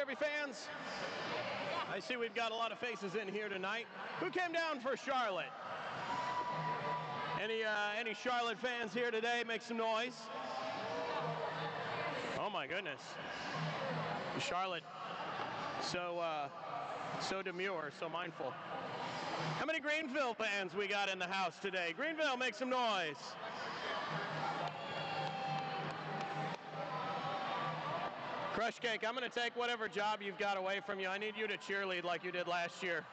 Derby fans? I see we've got a lot of faces in here tonight. Who came down for Charlotte? Any Charlotte fans here today? Make some noise. Oh my goodness. Charlotte, so demure, so mindful. How many Greenville fans we got in the house today? Greenville, make some noise. Crush Cake, I'm going to take whatever job you've got away from you. I need you to cheerlead like you did last year.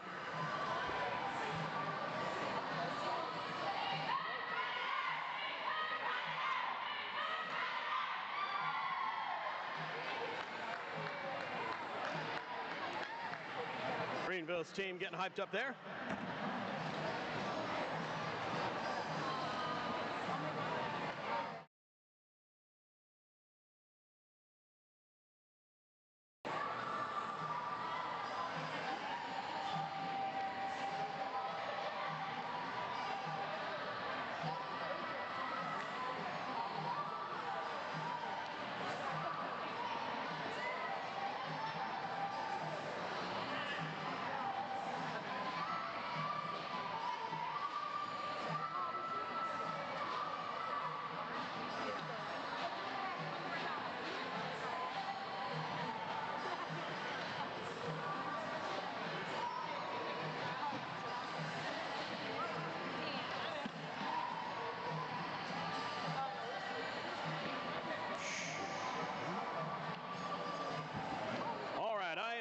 Greenville's team getting hyped up there.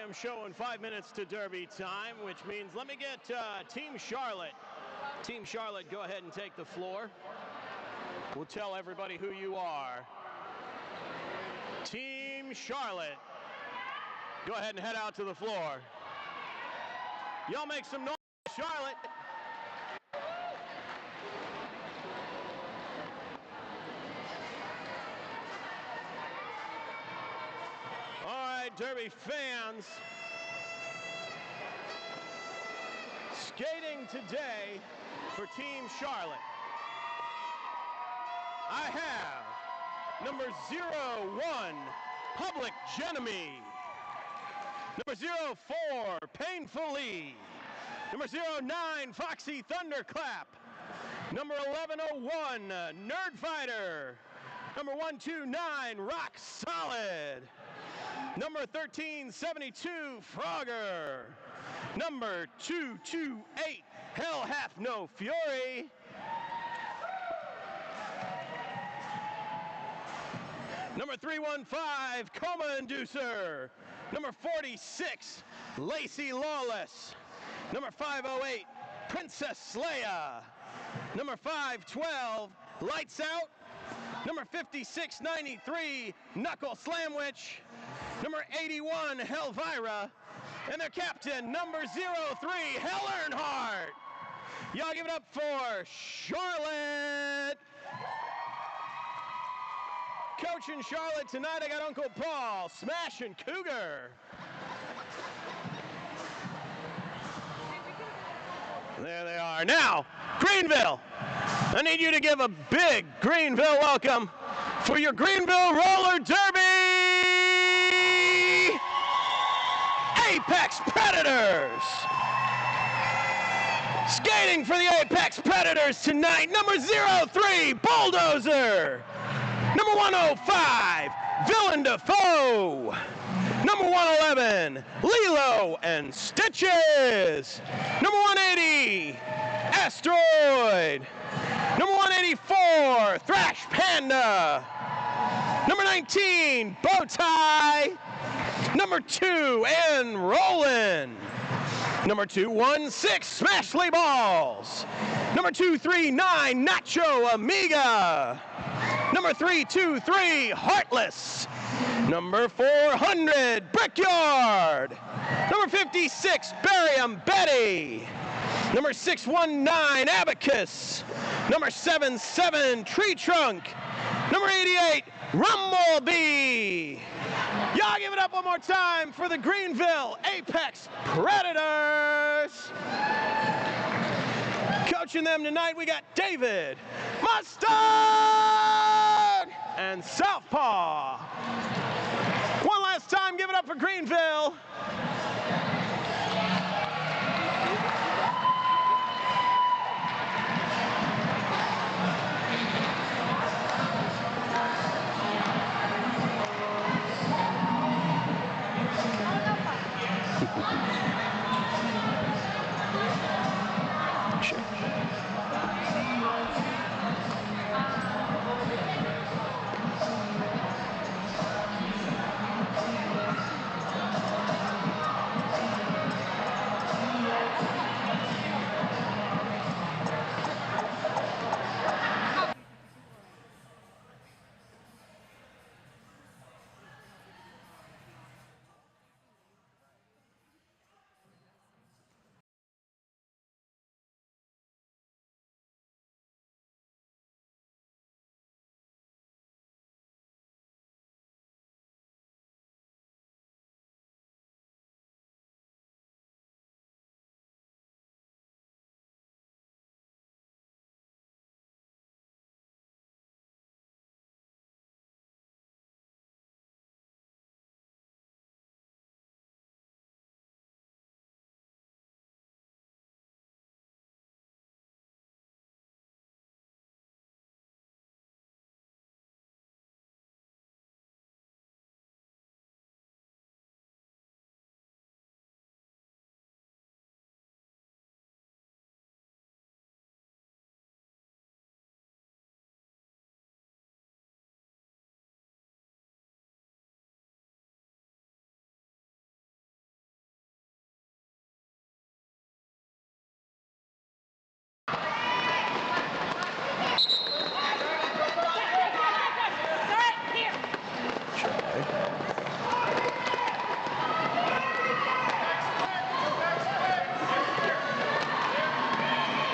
I'm showing 5 minutes to Derby time, which means let me get Team Charlotte. Team Charlotte, go ahead and take the floor. We'll tell everybody who you are. Team Charlotte, go ahead and head out to the floor. Y'all make some noise, Charlotte. Derby fans, skating today for Team Charlotte. I have number 01, Public Enemy. Number 04, Painfully. Number 09, Foxy Thunderclap. Number 1101, Nerd Fighter. Number 129, Rock Solid. Number 1372, Frogger. Number 228, Hell Hath No Fury. Number 315, Coma Inducer. Number 46, Lacey Lawless. Number 508, Princess Leia. Number 512, Lights Out. Number 5693, Knuckle Slamwich. Number 81, Helvira. And their captain, number 03, Hell Earnhardt. Y'all give it up for Charlotte. Coaching Charlotte tonight, I got Uncle Paul, Smash and Cougar. There they are. Now, Greenville. I need you to give a big Greenville welcome for your Greenville Roller Derby Apex Predators. Skating for the Apex Predators tonight, number 03, Bulldozer. Number 105, Villain Defoe. Number 111, Lilo and Stitches. Number 180, Asteroid. Number 184, Thrash Panda. Number 19, Bowtie. Number 2, and Rollin'. Number 216, Smashly Balls. Number 239, Nacho Amiga. Number 323, Heartless. Number 400, Brickyard. Number 56, Barium Betty. Number 619, Abacus. Number 77, Tree Trunk. Number 88, Rumblebee. Y'all give it up one more time for the Greenville Apex Predators. Coaching them tonight, we got David Mustard and Southpaw. One last time, give give it up for Greenville.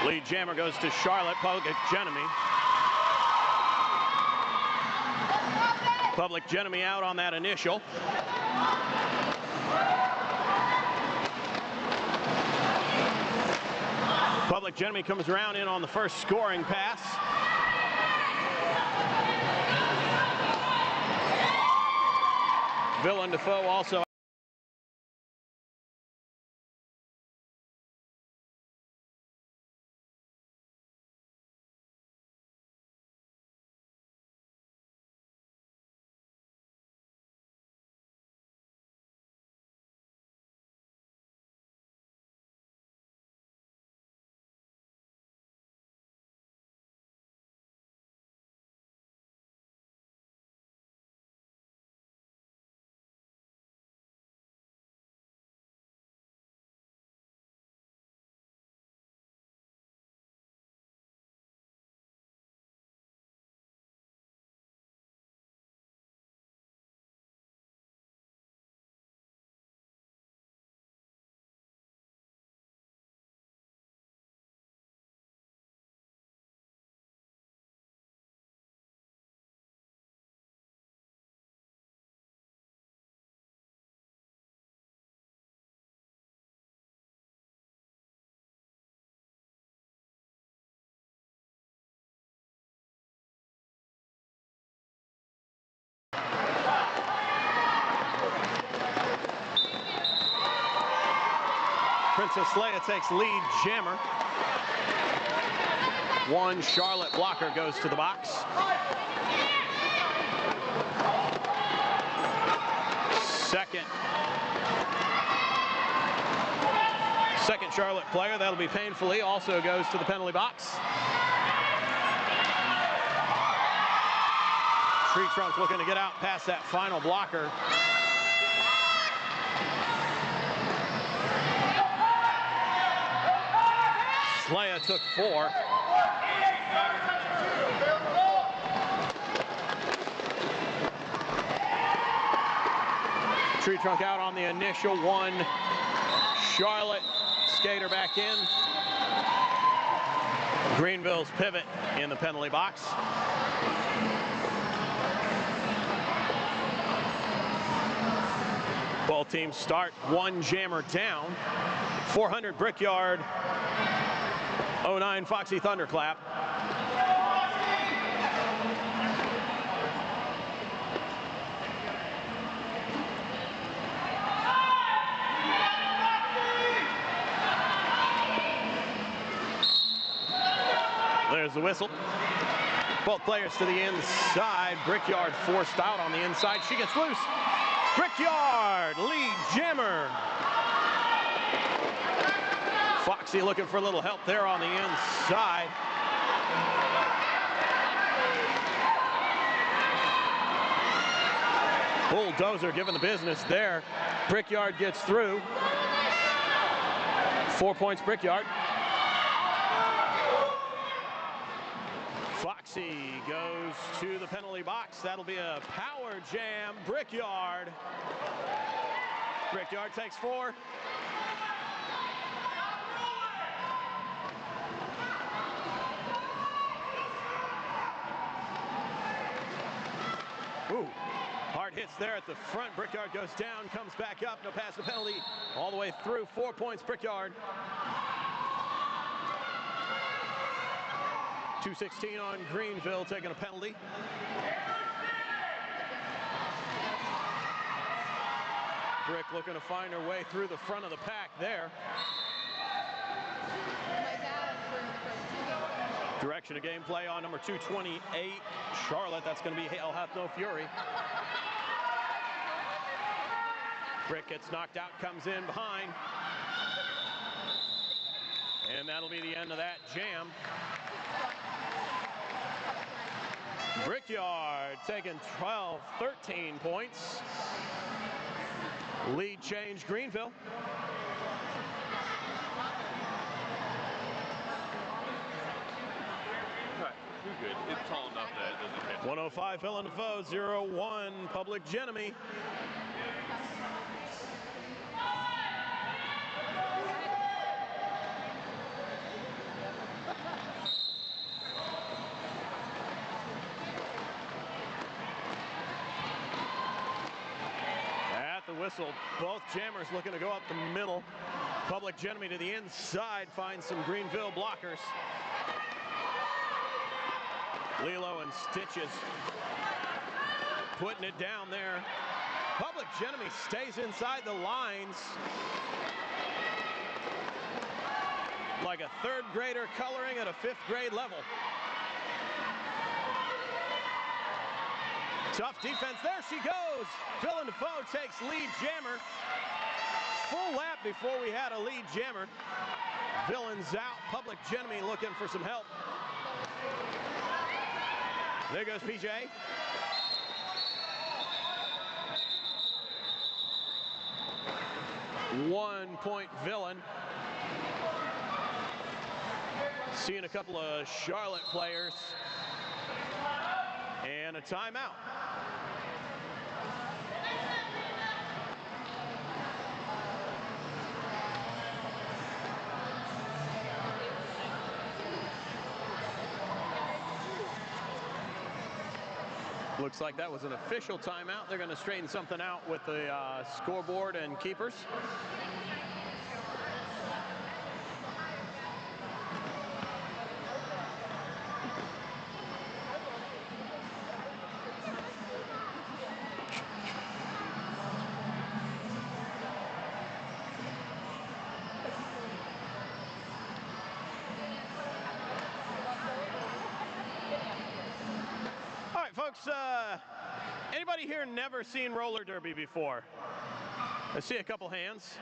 Lead jammer goes to Charlotte. Public Enemy. Public Enemy out on that initial. Public Enemy comes around in on the first scoring pass. Villain Defoe also. Princess Leia takes lead jammer. One Charlotte blocker goes to the box. Second Charlotte player, that'll be painfully, also goes to the penalty box. Tree Trunk looking to get out past that final blocker. Leia took 4. Tree Trunk out on the initial one. Charlotte skater back in. Greenville's pivot in the penalty box. Both teams start one jammer down. 400 Brickyard. 09 Foxy Thunderclap. goes the whistle. Both players to the inside. Brickyard forced out on the inside. She gets loose. Brickyard, lead jammer. Foxy looking for a little help there on the inside. Bulldozer giving the business there. Brickyard gets through. 4 points, Brickyard. Foxy goes to the penalty box. That'll be a power jam. Brickyard. Brickyard takes 4. Ooh, hard hits there at the front. Brickyard goes down, comes back up. No pass, no penalty. All the way through. 4 points, Brickyard. 2:16 on Greenville, taking a penalty. Brick looking to find her way through the front of the pack there. Direction of gameplay on number 228, Charlotte. That's going to be Hale Hath No Fury. Brick gets knocked out, comes in behind. And that'll be the end of that jam. Brickyard taking 12, 13 points. Lead change, Greenville. You're good. It's tall enough that it doesn't hit. 105 Pavilion foe, 0-1 Public Enemy. At the whistle, both jammers looking to go up the middle. Public Enemy to the inside, finds some Greenville blockers. Lilo and Stitches putting it down there. Public Enemy stays inside the lines like a third grader coloring at a 5th grade level. Tough defense. There she goes. Phil Defoe takes lead jammer. Full lap before we had a lead jammer. Villains out. Public Enemy looking for some help. There goes PJ. One-point Villain. Seeing a couple of Charlotte players. And a timeout. Looks like that was an official timeout. They're going to straighten something out with the scoreboard and keepers. Folks, anybody here never seen roller derby before? I see a couple hands.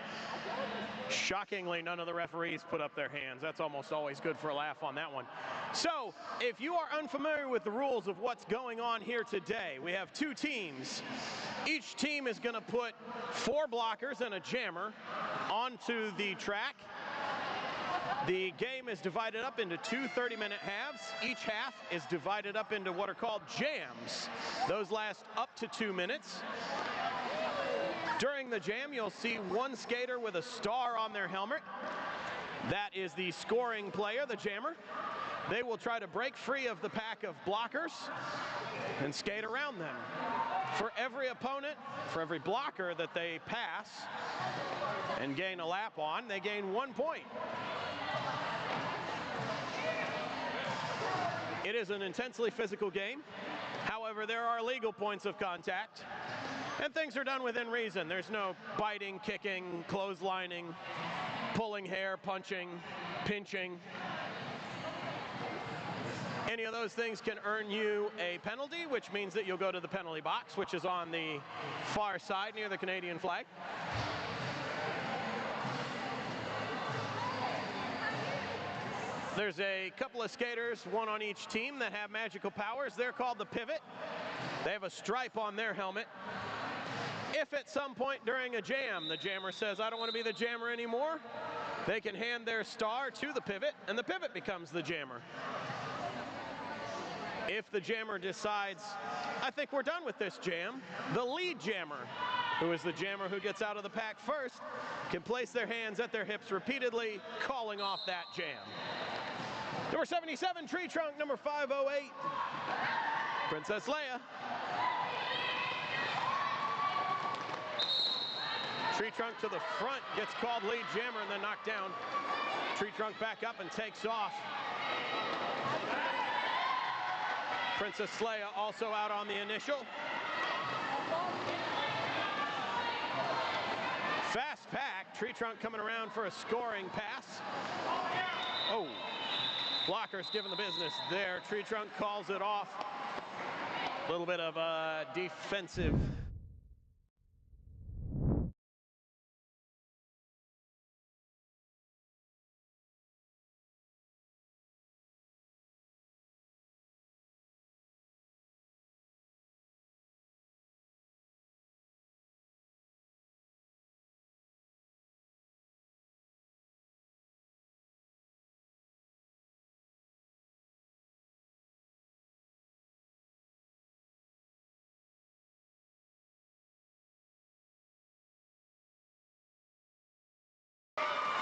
Shockingly, none of the referees put up their hands. That's almost always good for a laugh on that one. So, if you are unfamiliar with the rules of what's going on here today, we have 2 teams. Each team is going to put 4 blockers and a jammer onto the track. The game is divided up into 2 30-minute halves. Each half is divided up into what are called jams. Those last up to 2 minutes. During the jam, you'll see one skater with a star on their helmet. That is the scoring player, the jammer. They will try to break free of the pack of blockers and skate around them. For every opponent, for every blocker that they pass and gain a lap on, they gain 1 point. It is an intensely physical game. However, there are legal points of contact, and things are done within reason. There's no biting, kicking, clotheslining, pulling hair, punching, pinching. Any of those things can earn you a penalty, which means that you'll go to the penalty box, which is on the far side near the Canadian flag. There's a couple of skaters, one on each team, that have magical powers. They're called the pivot. They have a stripe on their helmet. If at some point during a jam, the jammer says, I don't want to be the jammer anymore, they can hand their star to the pivot, and the pivot becomes the jammer. If the jammer decides, I think we're done with this jam, the lead jammer, who is the jammer who gets out of the pack first, can place their hands at their hips repeatedly, calling off that jam. Number 77, tree trunk, number 508, Princess Leia. Tree trunk to the front, gets called lead jammer and then knocked down. Tree trunk back up and takes off. Princess Leia also out on the initial. Fast pack, tree trunk coming around for a scoring pass. Oh, blocker's giving the business there. Tree trunk calls it off. A little bit of a defensive.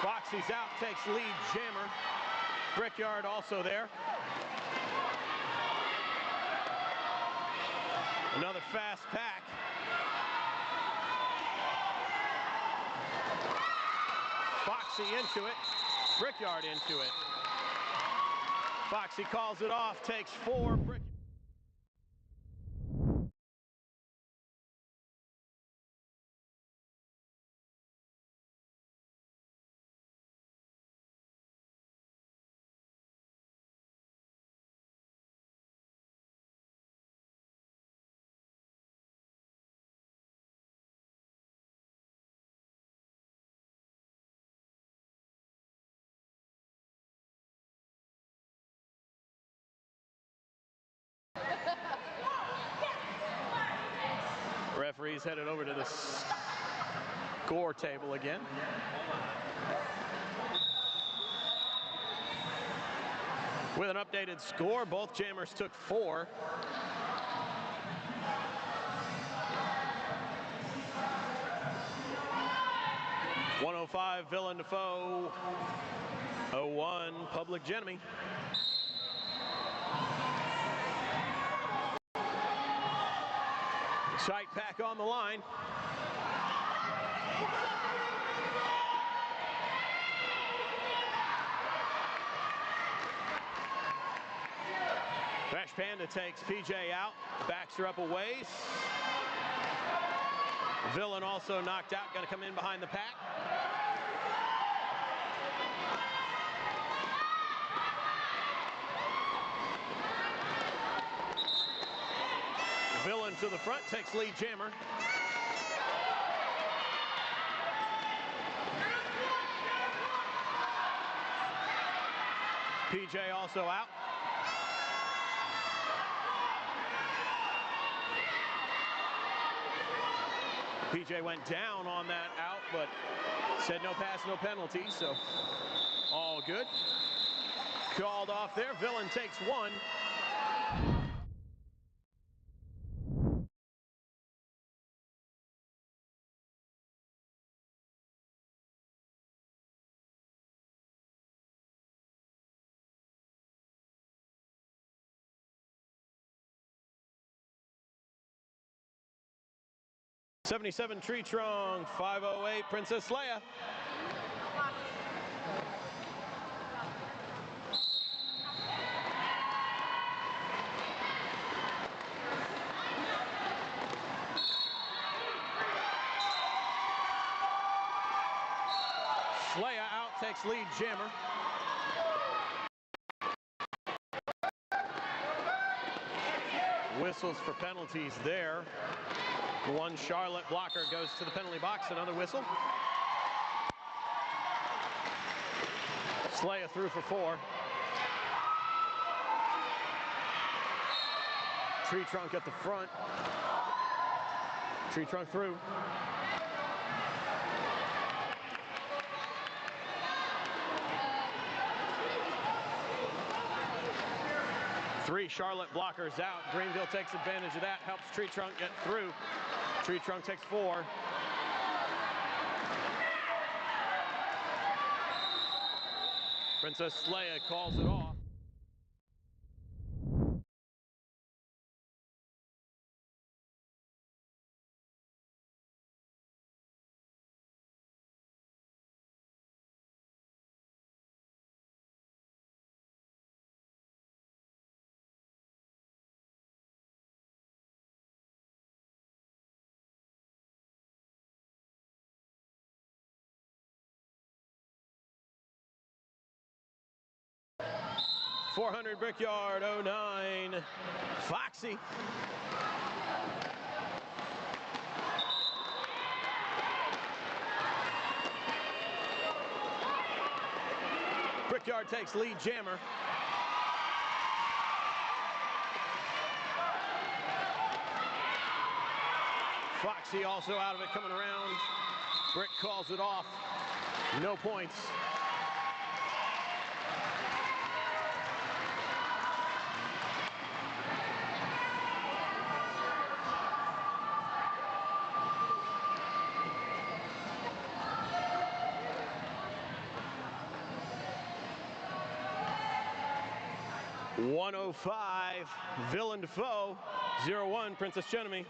Foxy's out, takes lead jammer. Brickyard also there. Another fast pack. Foxy into it, Brickyard into it. Foxy calls it off, takes 4. Brickyard. Referee's headed over to the score table again. With an updated score, both jammers took 4. .105 Villain to Foe, 01 Public Enemy. Sight pack on the line. Crash Panda takes PJ out, backs her up a ways. Villain also knocked out, gonna come in behind the pack. Villain to the front, takes lead jammer. PJ also out. PJ went down on that out, but said no pass, no penalty, so all good. Called off there. Villain takes 1. .77 Tree Trunk, 508 Princess Leia. Leia out, takes lead jammer. whistles for penalties there. One Charlotte blocker goes to the penalty box, another whistle. Slaya through for 4. Tree trunk at the front. Tree trunk through. Three Charlotte blockers out. Greenville takes advantage of that, helps Tree Trunk get through. Tree Trunk takes 4. Princess Leia calls it off. .400 Brickyard, 09, Foxy. Brickyard takes lead jammer. Foxy also out of it coming around. Brick calls it off. No points. .105, Villain to Foe, 0-1, Princess Chenemy.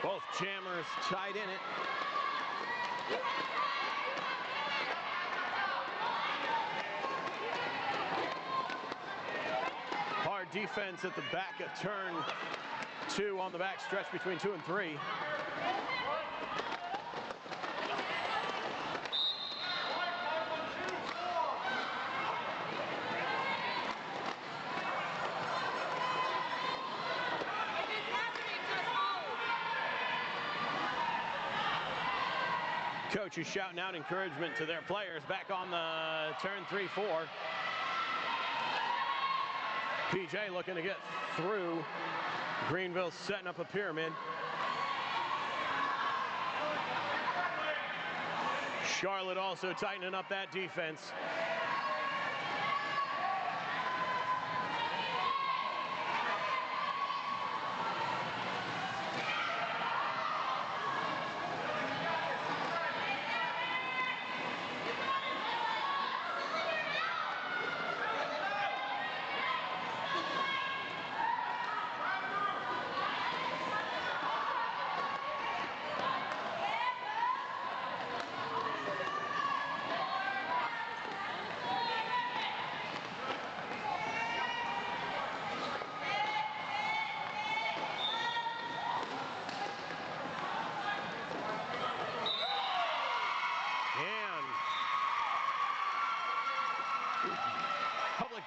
Both jammers tied in it. Hard defense at the back of turn 2 on the back stretch between 2 and 3. Coach is shouting out encouragement to their players back on the turn 3-4. PJ looking to get through. Greenville setting up a pyramid. Charlotte also tightening up that defense.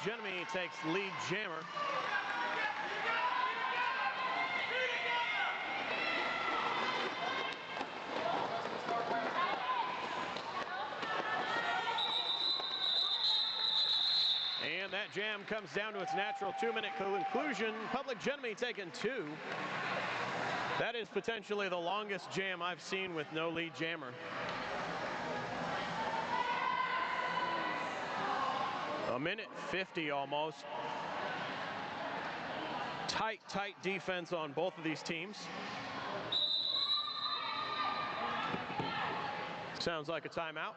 Genemy takes lead jammer. And that jam comes down to its natural 2-minute conclusion. Public Genemy taking 2. That is potentially the longest jam I've seen with no lead jammer. A minute 50 almost. Tight defense on both of these teams. Sounds like a timeout.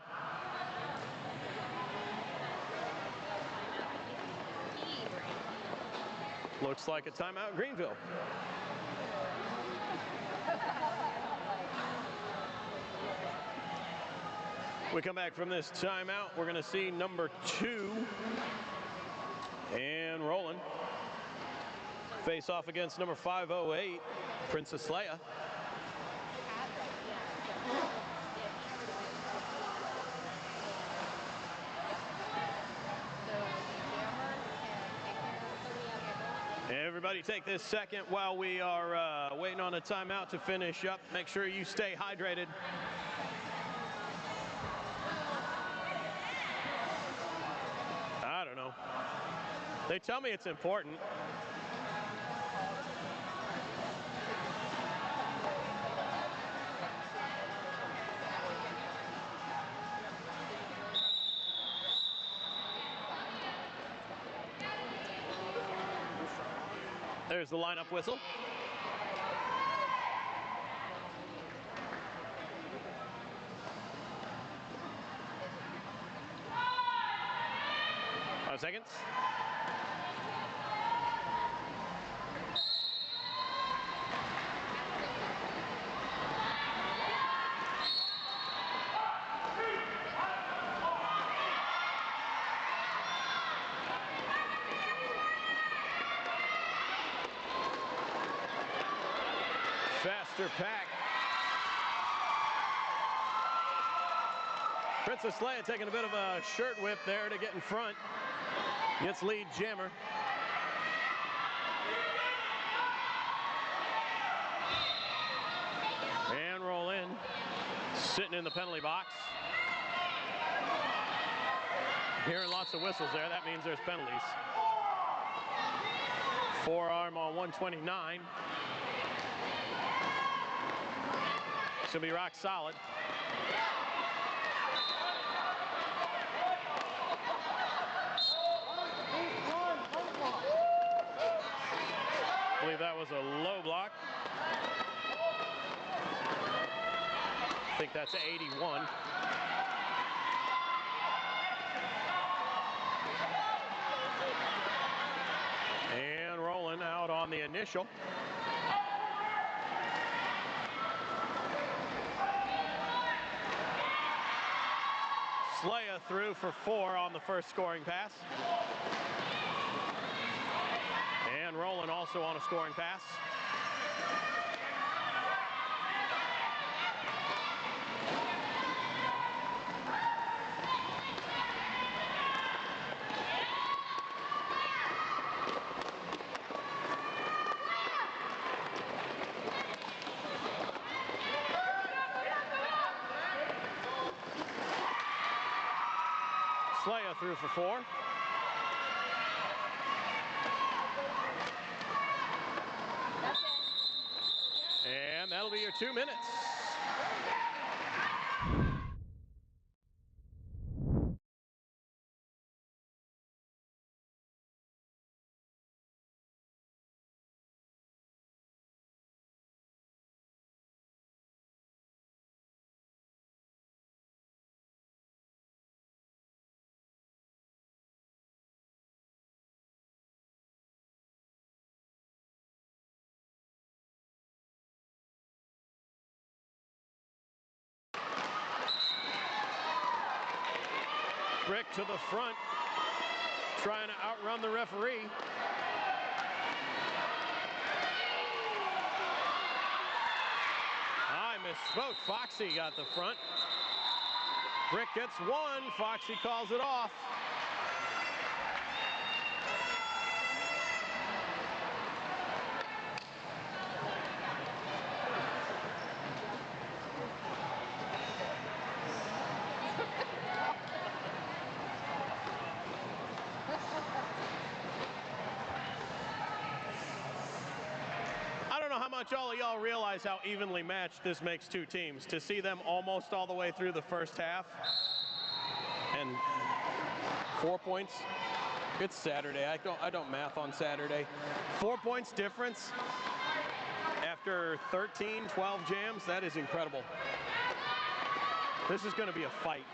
Looks like a timeout, Greenville. We come back from this timeout, we're going to see number 2 and rolling. Face off against number 508, Princess Leia. Everybody take this second while we are waiting on a timeout to finish up. Make sure you stay hydrated. I don't know. They tell me it's important. There's the lineup whistle. Five seconds. Faster pack. Princess Leia taking a bit of a shirt whip there to get in front. Gets lead jammer. And roll in. Sitting in the penalty box. Hearing lots of whistles there. That means there's penalties. Forearm on 129. She'll be rock solid. I believe that was a low block. I think that's 81. And rolling out on the initial. Leia through for 4 on the first scoring pass. And Roland also on a scoring pass. Leia through for 4. And that'll be your 2 minutes. Brick to the front, trying to outrun the referee. I misspoke. Foxy got the front. Brick gets 1. Foxy calls it off. I don't know how much all of y'all realize how evenly matched this makes two teams. To see them almost all the way through the first half and 4 points. It's Saturday. I don't math on Saturday. 4 points difference after 13, 12 jams. That is incredible. This is going to be a fight.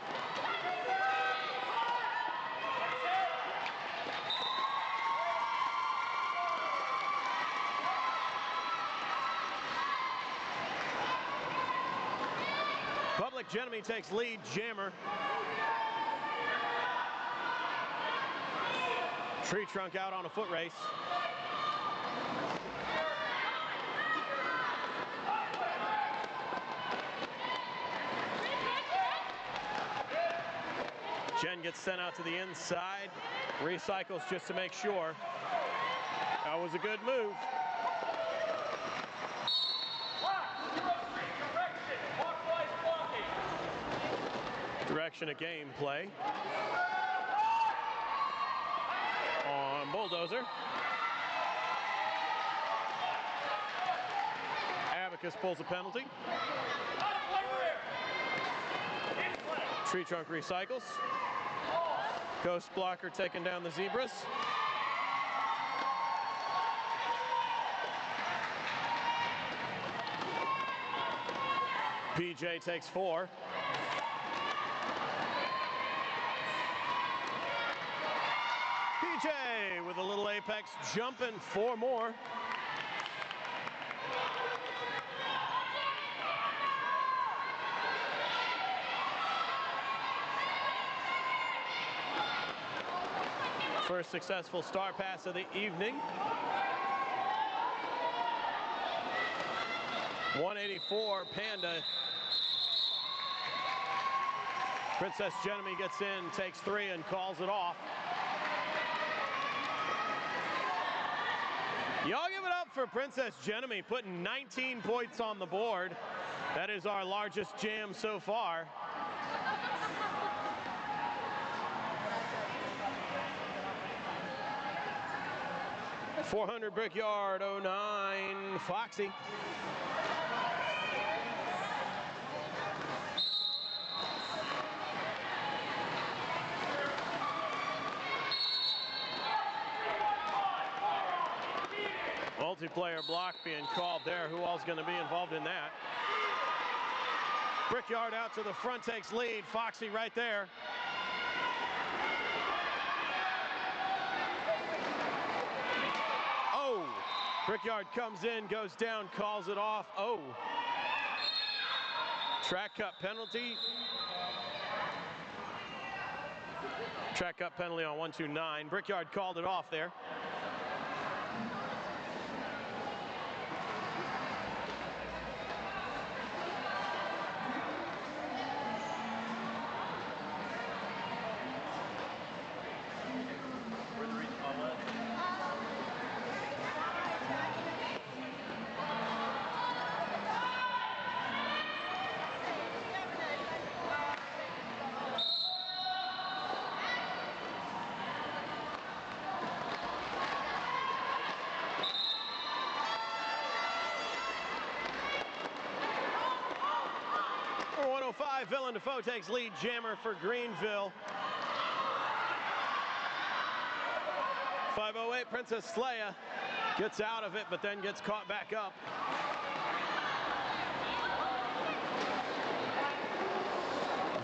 Public Enemy takes lead jammer. Tree trunk out on a foot race. Jen gets sent out to the inside. Recycles just to make sure. That was a good move. Direction of gameplay on Bulldozer. Abacus pulls a penalty. Tree trunk recycles. Ghost blocker taking down the Zebras. PJ takes 4. PJ with a little apex jumping 4 more. First successful star pass of the evening. 184 Panda. Princess Genevieve gets in, takes 3 and calls it off. Y'all give it up for Princess Genevieve putting 19 points on the board. That is our largest jam so far. .400 Brickyard, 09 Foxy. Multiplayer block being called there. Who all's going to be involved in that? Brickyard out to the front, takes lead. Foxy right there. Oh, Brickyard comes in, goes down, calls it off. Oh, track cut penalty. Track cut penalty on 129. Brickyard called it off there. Villain Defoe takes lead jammer for Greenville. 508 Princess Leia gets out of it, but then gets caught back up.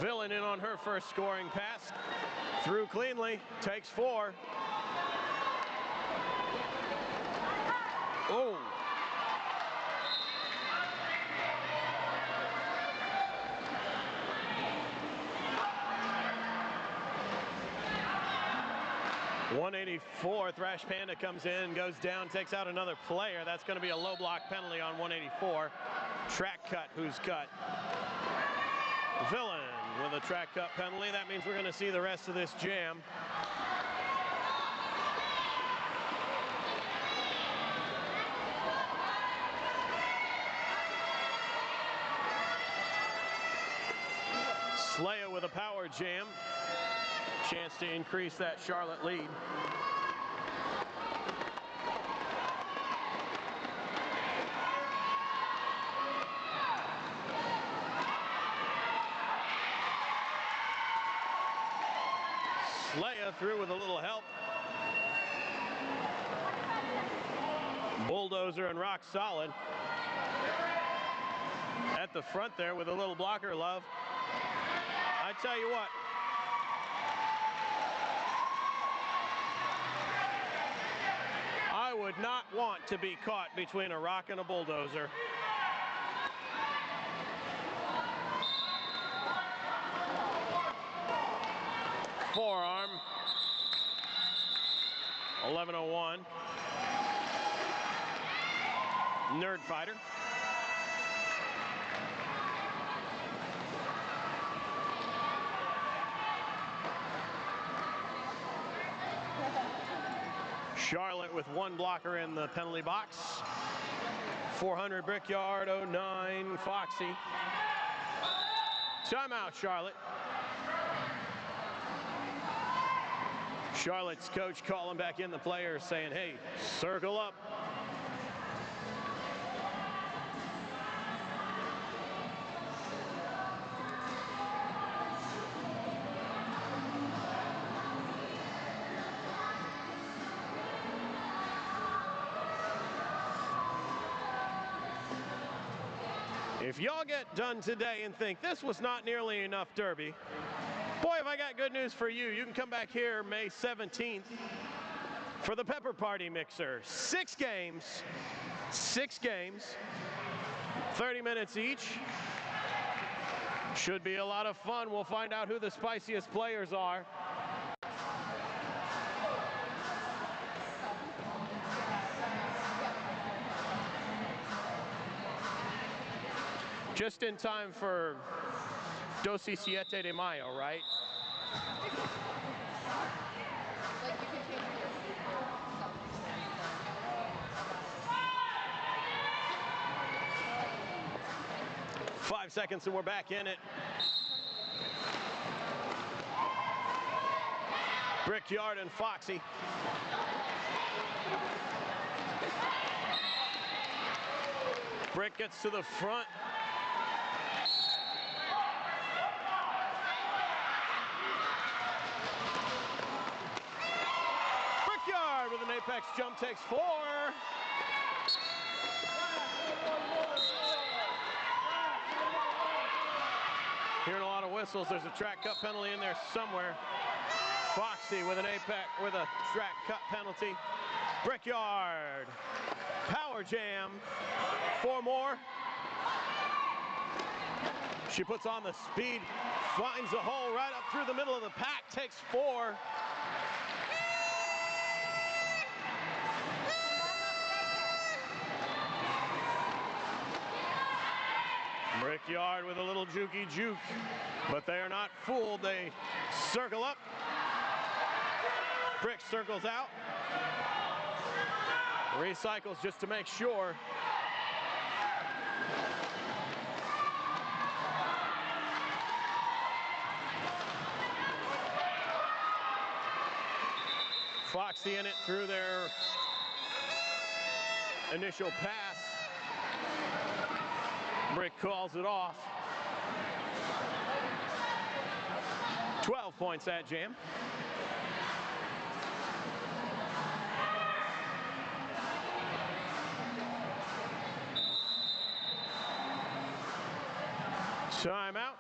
Villain in on her first scoring pass. Through cleanly, takes 4. Oh. .184, Thrash Panda comes in, goes down, takes out another player. That's going to be a low block penalty on 184. Track cut, who's cut? Villain with a track cut penalty. That means we're going to see the rest of this jam. Slaya with a power jam. Chance to increase that Charlotte lead. Slaya through with a little help. Bulldozer and Rock Solid at the front there with a little blocker, Love. I tell you what, I would not want to be caught between a rock and a bulldozer. Forearm. 11:01. Nerd Fighter. Charlotte with one blocker in the penalty box. 400 Brickyard, 09 Foxy. Timeout, Charlotte. Charlotte's coach calling back in the players saying, hey, circle up. If y'all get done today and think this was not nearly enough derby, boy, have I got good news for you. You can come back here May 17th for the Pepper Party Mixer. 6 games, 30 minutes each. Should be a lot of fun. We'll find out who the spiciest players are. Just in time for 27 de Mayo, right? Five seconds and we're back in it. Brickyard and Foxy. Brick gets to the front. With an apex jump takes 4. Hearing a lot of whistles. There's a track cut penalty in there somewhere. Foxy with an apex with a track cut penalty. Brickyard. Power jam. 4 more. She puts on the speed, finds a hole right up through the middle of the pack, takes 4. Brickyard with a little jukey juke, but they are not fooled. They circle up. Brick circles out. Recycles just to make sure. Foxy in it through their initial pass. Brick calls it off. 12 points that jam. Timeout.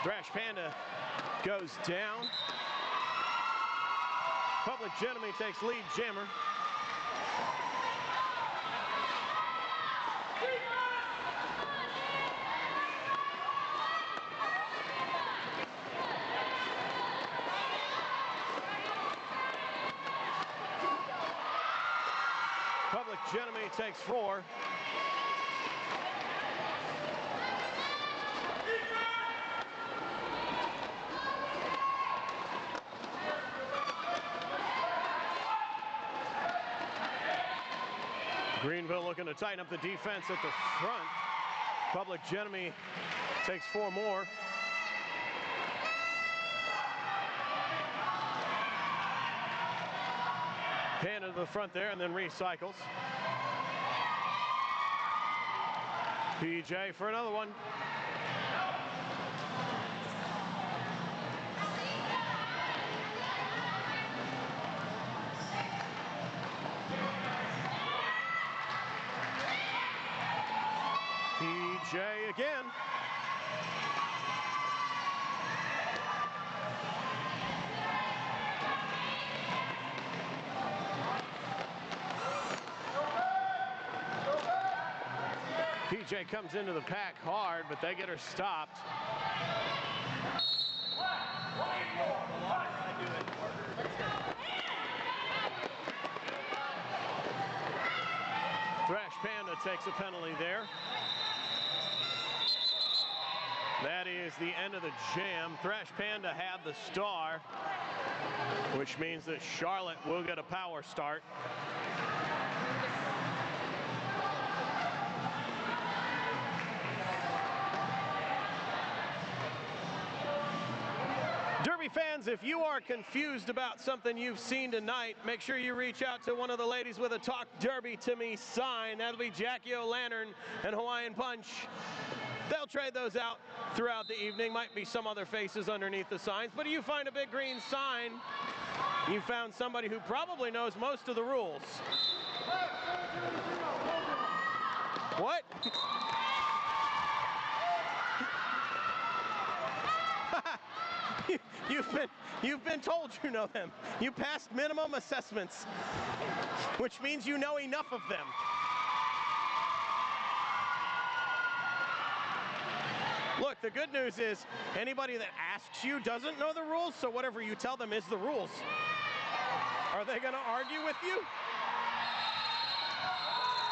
Thrash Panda goes down. Public Enemy takes lead jammer. Public Enemy takes 4. Greenville looking to tighten up the defense at the front. Public Enemy takes 4 more. Panda to the front there and then recycles. PJ for another one. PJ again. PJ comes into the pack hard, but they get her stopped. Thrash Panda takes a penalty there. That is the end of the jam. Thrash Panda had the star, which means that Charlotte will get a power start. Derby fans, if you are confused about something you've seen tonight, make sure you reach out to one of the ladies with a Talk Derby to Me sign. That'll be Jackie O'Lantern and Hawaiian Punch. They'll trade those out throughout the evening. Might be some other faces underneath the signs, but if you find a big green sign, you found somebody who probably knows most of the rules. What? You've been told you know them. You passed minimum assessments, which means you know enough of them. Look, the good news is anybody that asks you doesn't know the rules, so whatever you tell them is the rules. Are they going to argue with you?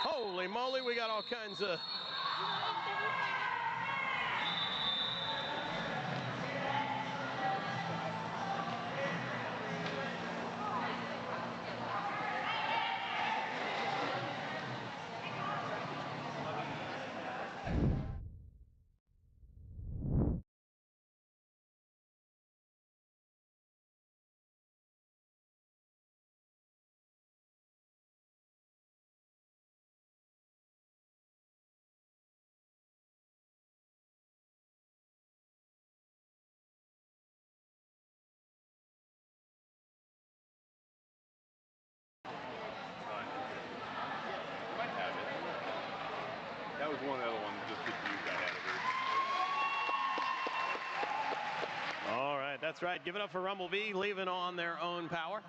Holy moly, we got all kinds of... That was one of the other ones just could use that attitude. All right, that's right. Give it up for Rumble B, leaving on their own power.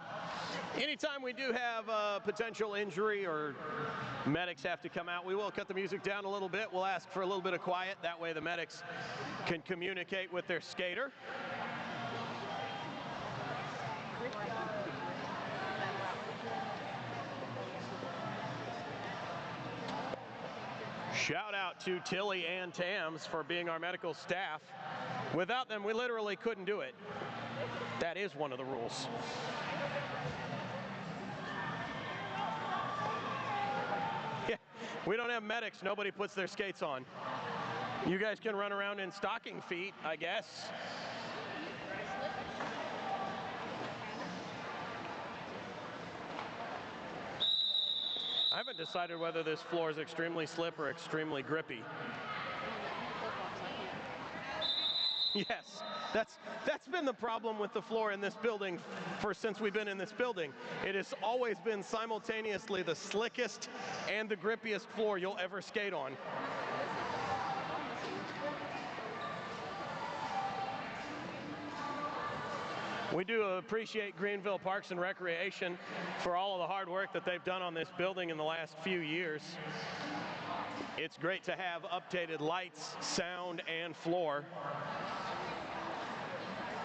Anytime we do have a potential injury or medics have to come out, we will cut the music down a little bit. We'll ask for a little bit of quiet. That way the medics can communicate with their skater. Shout out to Tilly and Tams for being our medical staff. Without them, we literally couldn't do it. That is one of the rules. Yeah, we don't have medics. Nobody puts their skates on. You guys can run around in stocking feet, I guess. I haven't decided whether this floor is extremely slip or extremely grippy. Yes, that's been the problem with the floor in this building since we've been in this building. It has always been simultaneously the slickest and the grippiest floor you'll ever skate on. We do appreciate Greenville Parks and Recreation for all of the hard work that they've done on this building in the last few years. It's great to have updated lights, sound, and floor.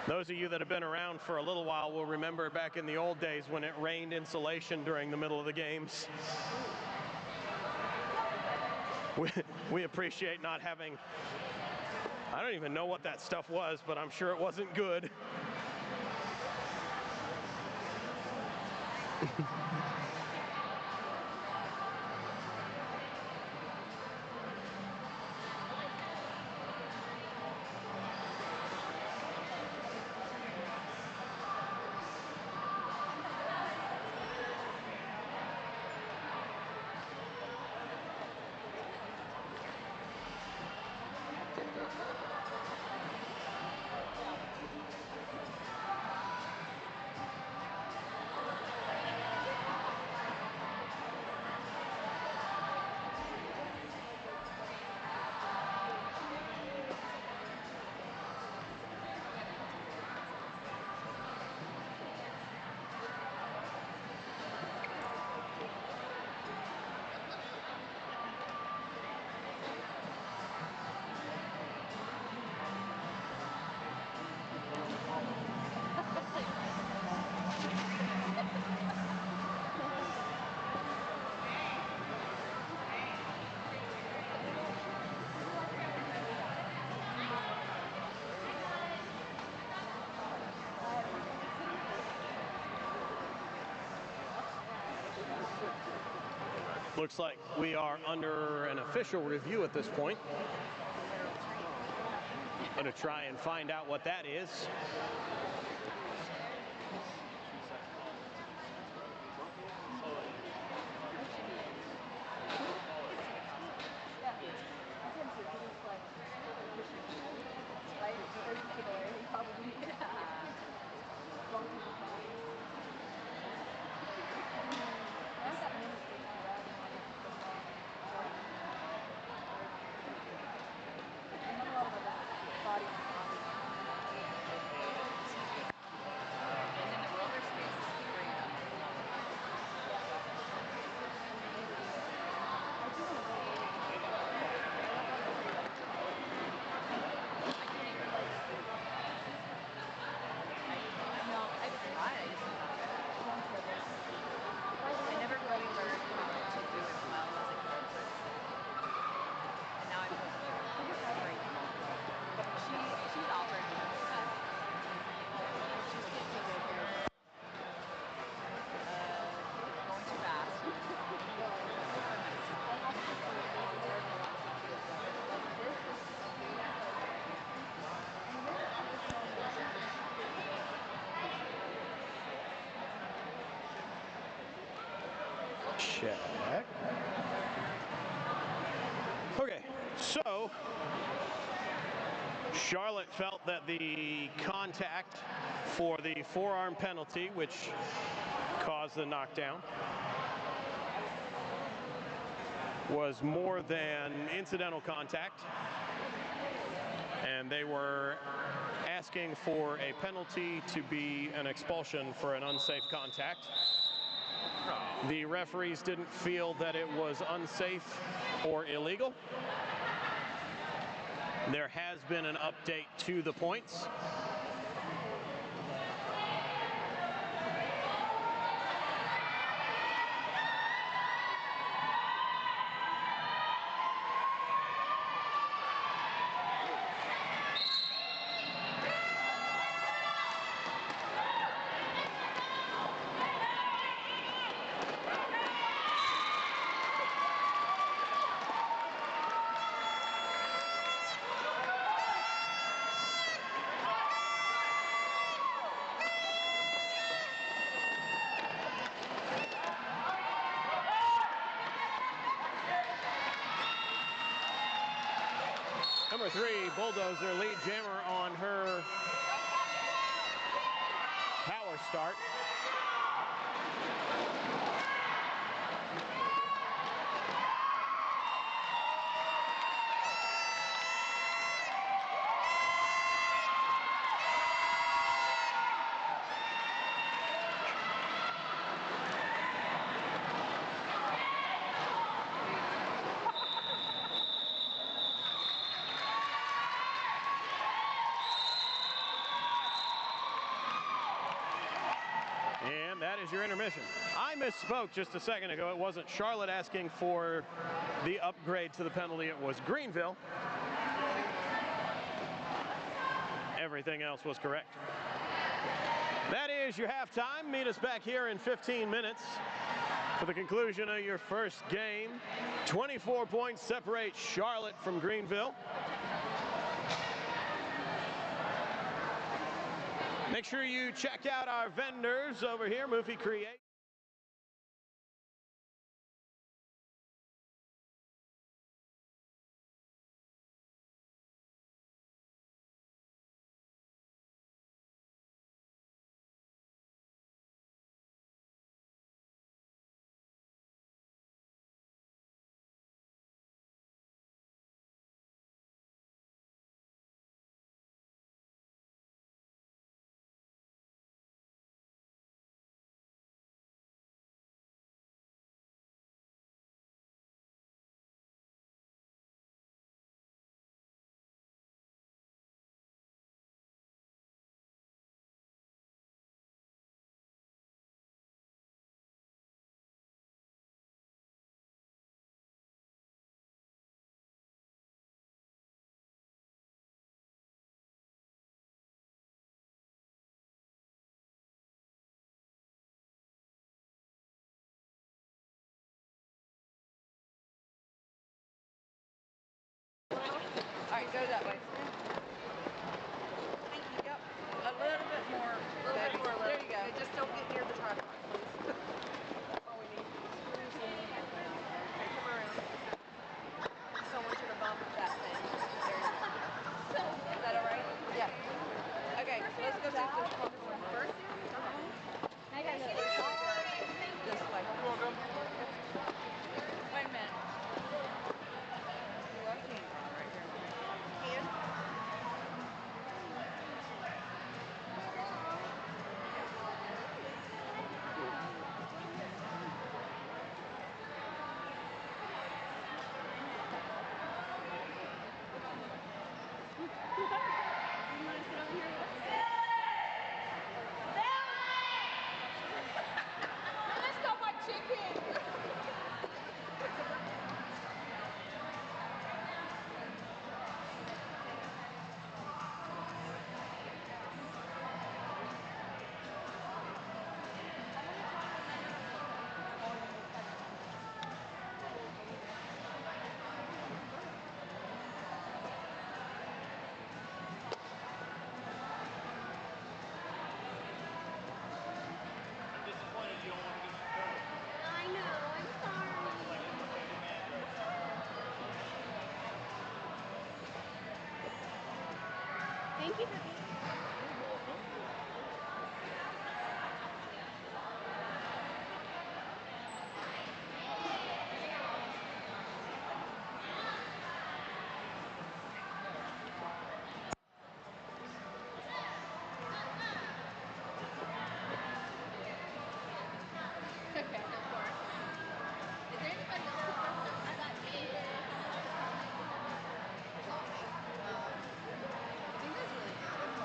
Those of you that have been around for a little while will remember back in the old days when it rained insulation during the middle of the games. We appreciate not having, I don't even know what that stuff was, but I'm sure it wasn't good. Looks like we are under an official review at this point. Going to try and find out what that is. Check. Okay, so Charlotte felt that the contact for the forearm penalty, which caused the knockdown, was more than incidental contact, and they were asking for a penalty to be an expulsion for an unsafe contact. The referees didn't feel that it was unsafe or illegal. There has been an update to the points. Number 3, Bulldozer, lead jammer on her power start. And that is your intermission. I misspoke just a second ago. It wasn't Charlotte asking for the upgrade to the penalty. It was Greenville. Everything else was correct. That is your halftime. Meet us back here in 15 minutes for the conclusion of your first game. 24 points separate Charlotte from Greenville. Make sure you check out our vendors over here, Moofy Create. right, go that way. Yep. A little bit more. There you go. Okay, just don't get near the tripod, please. That's all we need. Screws in. Okay, come around. I just don't want you to bump that thing. There you go. Is that all right? Yeah. Okay, let's go through this one first. I got This way. Wait a minute. Ooh, I can't draw right here. Can. Thank you for being here. Okay, of course. Is there anybody else who wants to? I got David. I think that's really good.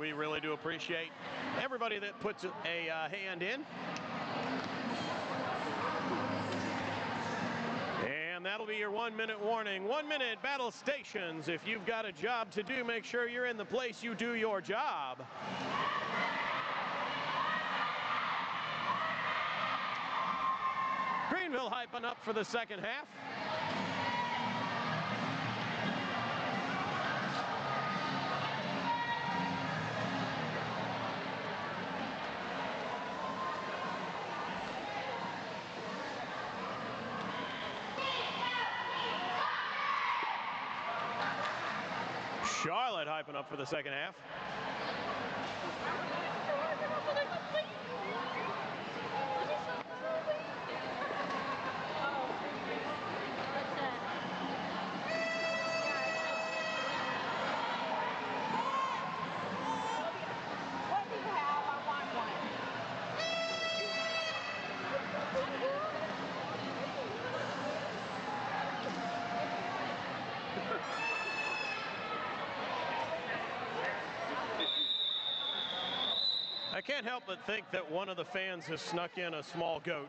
We really do appreciate everybody that puts a hand in. And that'll be your 1 minute warning. 1 minute battle stations. If you've got a job to do, make sure you're in the place you do your job. Greenville hyping up for the second half. Charlotte hyping up for the second half. I can't help but think that one of the fans has snuck in a small goat.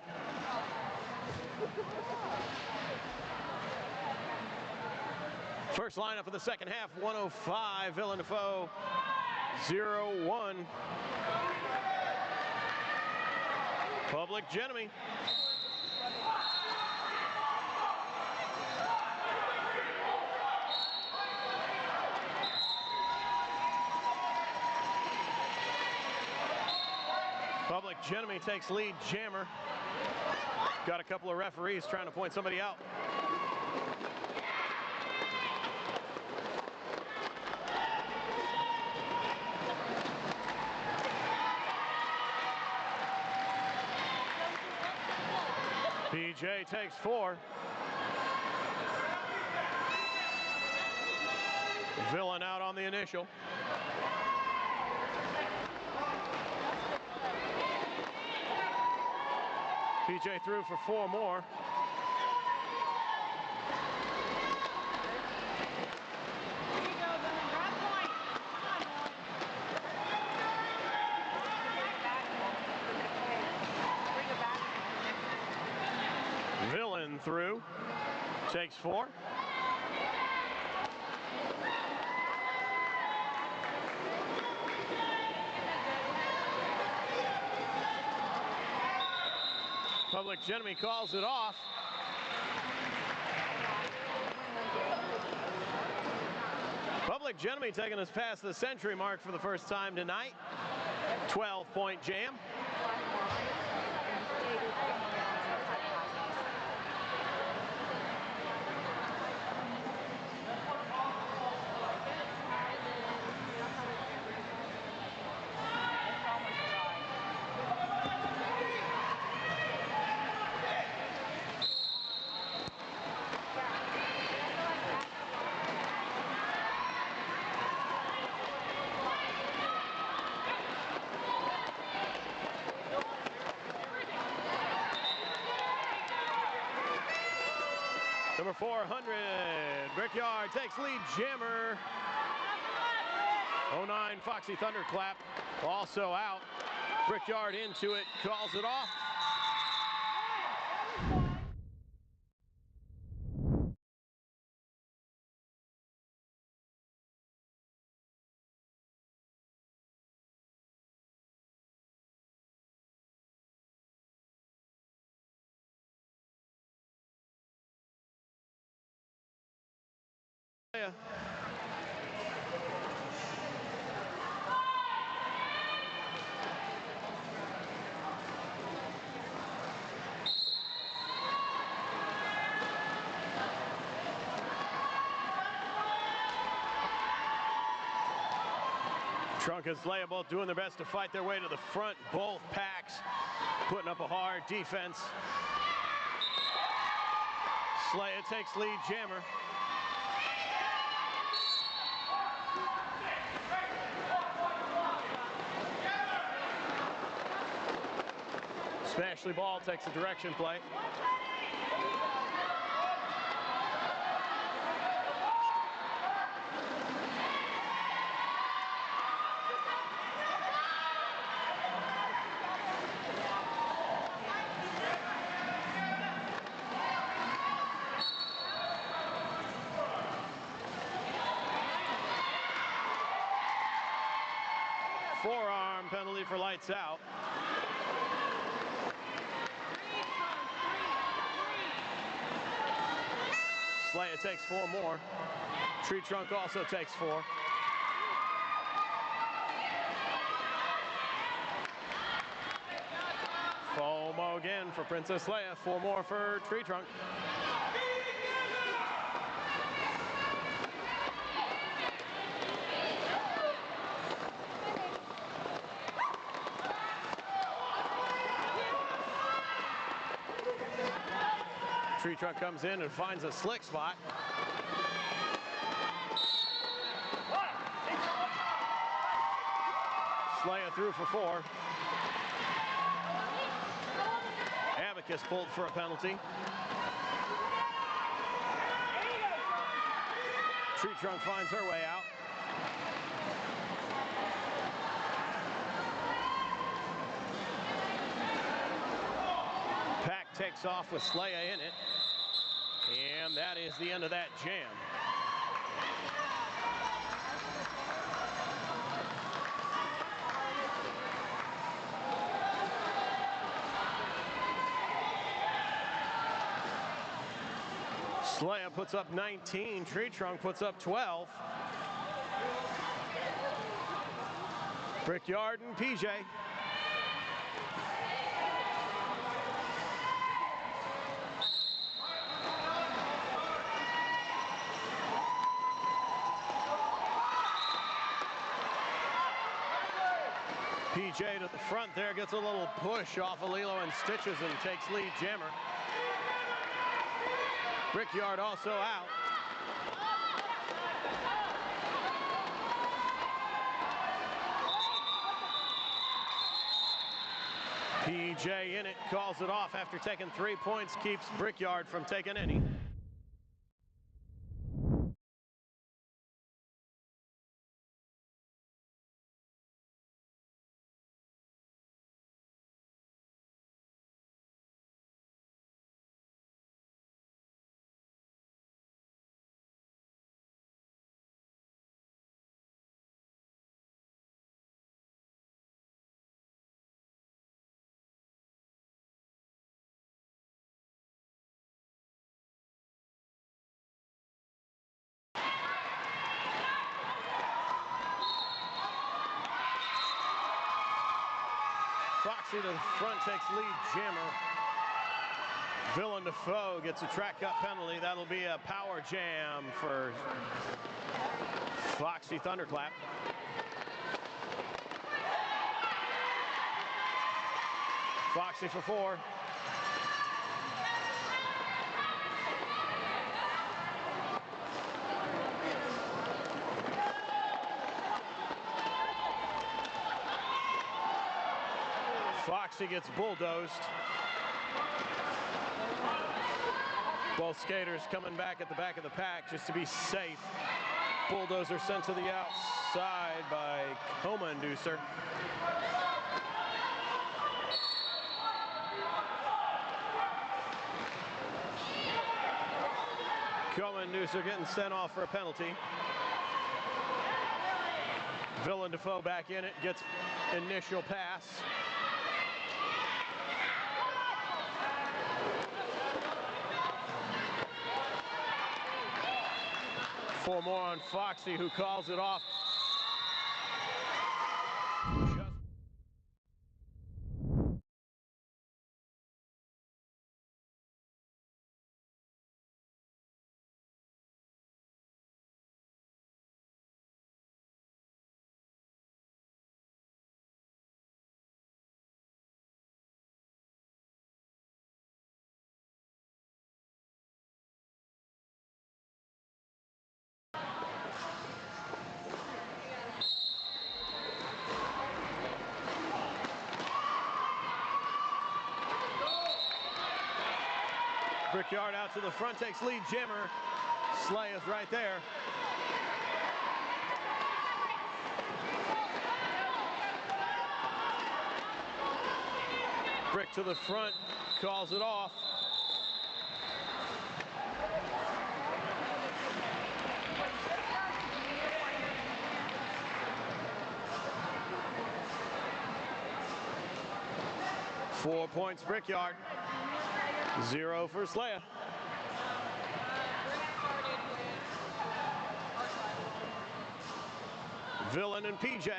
First lineup of the second half, 105, Villanova 0-1. Public Enemy. Public Enemy takes lead jammer. Got a couple of referees trying to point somebody out. BJ takes 4. Villain out on the initial. PJ threw for 4 more. Villain through, takes 4. Public Enemy calls it off. Public Enemy taking us past the century mark for the first time tonight. 12-point jam. Number 400, Brickyard takes lead jammer. 09 Foxy Thunderclap also out. Brickyard into it, calls it off. Trunca's Layable doing their best to fight their way to the front. Both packs putting up a hard defense. Slaya takes lead jammer. Smashley Ball takes a direction play. forearm penalty for lights out. Slaya takes 4 more. Tree Trunk also takes 4. FOMO again for Princess Leia. 4 more for Tree Trunk. Tree Trunk comes in and finds a slick spot. Slaya through for 4. Abacus pulled for a penalty. Tree Trunk finds her way out. Pack takes off with Slaya in it. And that is the end of that jam. Slaya puts up 19, Tree Trunk puts up 12. Brickyard and PJ. PJ to the front there, gets a little push off of Lilo and Stitches and takes lead jammer. Brickyard also out. PJ in it, calls it off after taking 3 points, keeps Brickyard from taking any. Foxy to the front, takes lead jammer. Villain Defoe gets a track cut penalty. That'll be a power jam for Foxy Thunderclap. Foxy for 4. Foxy gets bulldozed. Both skaters coming back at the back of the pack just to be safe. Bulldozer sent to the outside by Coma Inducer. Coma Inducer getting sent off for a penalty. Villain Defoe back in it, gets initial pass. Four more on Foxy, who calls it off. Brickyard out to the front, takes lead jammer. Slay is right there. Brick to the front, calls it off. 4 points Brickyard. 0 for Slaya. Villain and PJ.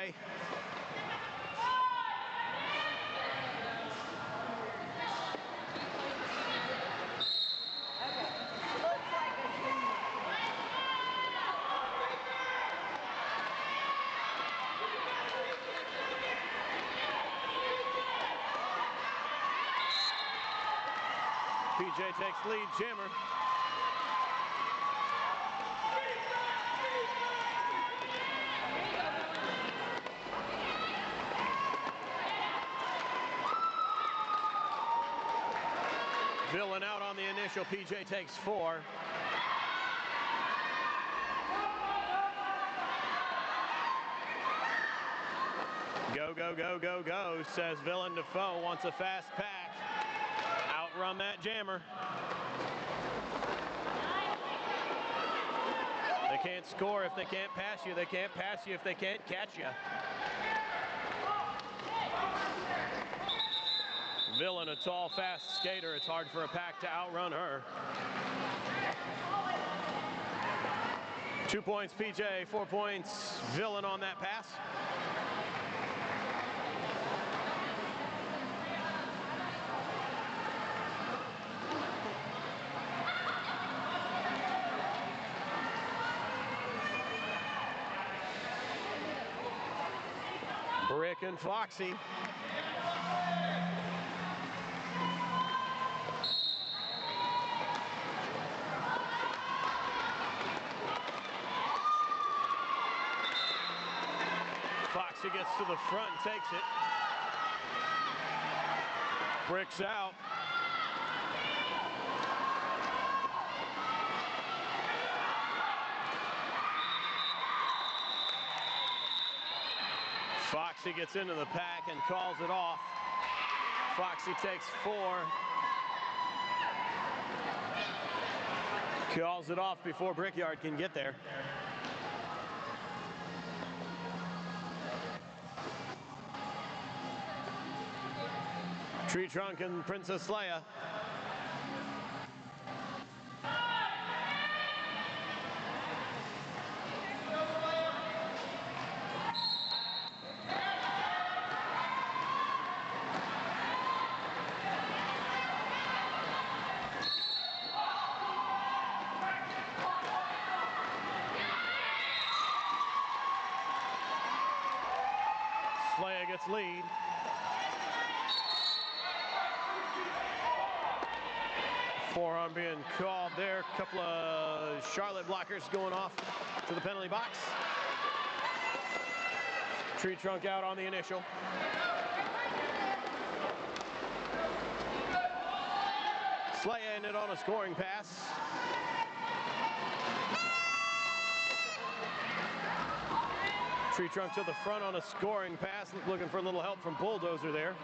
PJ takes lead, Jammer. Villain out on the initial, PJ takes 4. Go, go, go, go, go, says Villain to Foe. Wants a fast pack. Outrun that Jammer. They can't score if they can't pass you. They can't pass you if they can't catch you. Villain, a tall, fast skater. It's hard for a pack to outrun her. 2 points PJ, 4 points Villain on that pass. Brick and Foxy. Foxy gets to the front and takes it. Brick's out. Foxy gets into the pack and calls it off. Foxy takes 4. Calls it off before Brickyard can get there. Tree Trunk and Princess Leia. Leia gets lead. Forearm being called there. Couple of Charlotte blockers going off to the penalty box. Tree Trunk out on the initial. Slaya ended on a scoring pass. Tree Trunk to the front on a scoring pass, looking for a little help from Bulldozer there.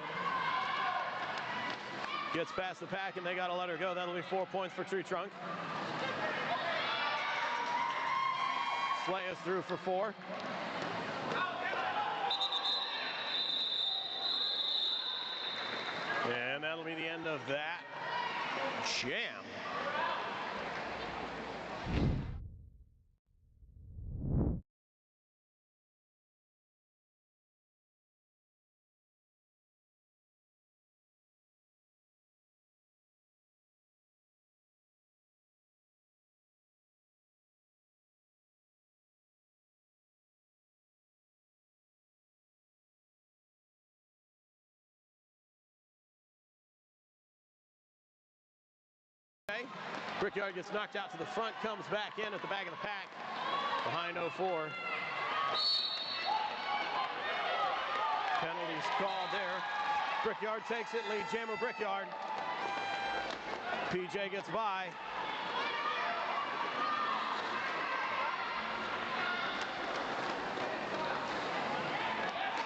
Gets past the pack and they got to let her go. That'll be 4 points for Tree Trunk. Slaya's through for 4. And that'll be the end of that jam. Brickyard gets knocked out to the front, comes back in at the back of the pack, behind 04. Penalties called there. Brickyard takes it, lead jammer Brickyard. PJ gets by.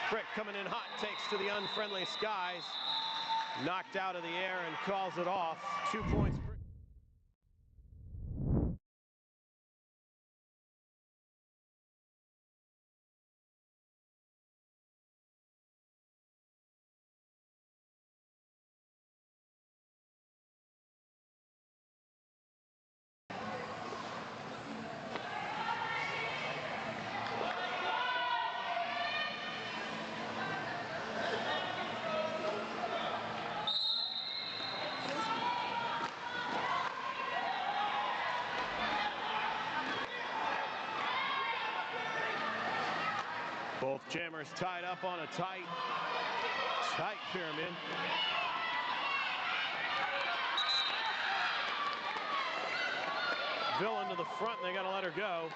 Brick coming in hot, takes to the unfriendly skies. Knocked out of the air and calls it off. 2 points. Both jammers tied up on a tight pyramid. Villain to the front, and they got to let her go.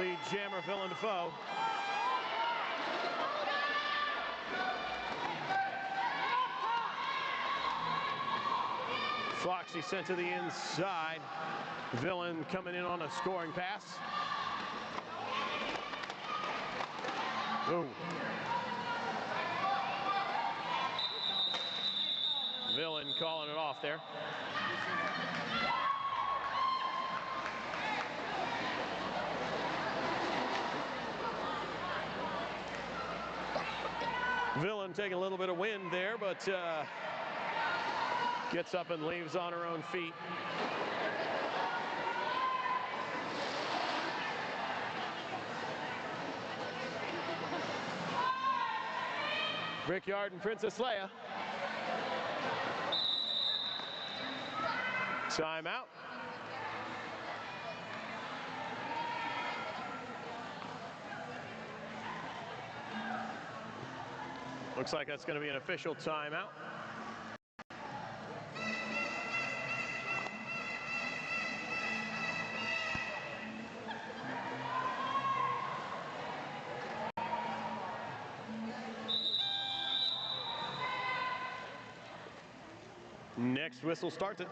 Lead jammer, Villain to foe. Foxy sent to the inside. Villain coming in on a scoring pass. Ooh. Villain calling it off there. Villain taking a little bit of wind there, but gets up and leaves on her own feet. Brickyard and Princess Leia. Timeout. Looks like that's going to be an official timeout. Next whistle starts it.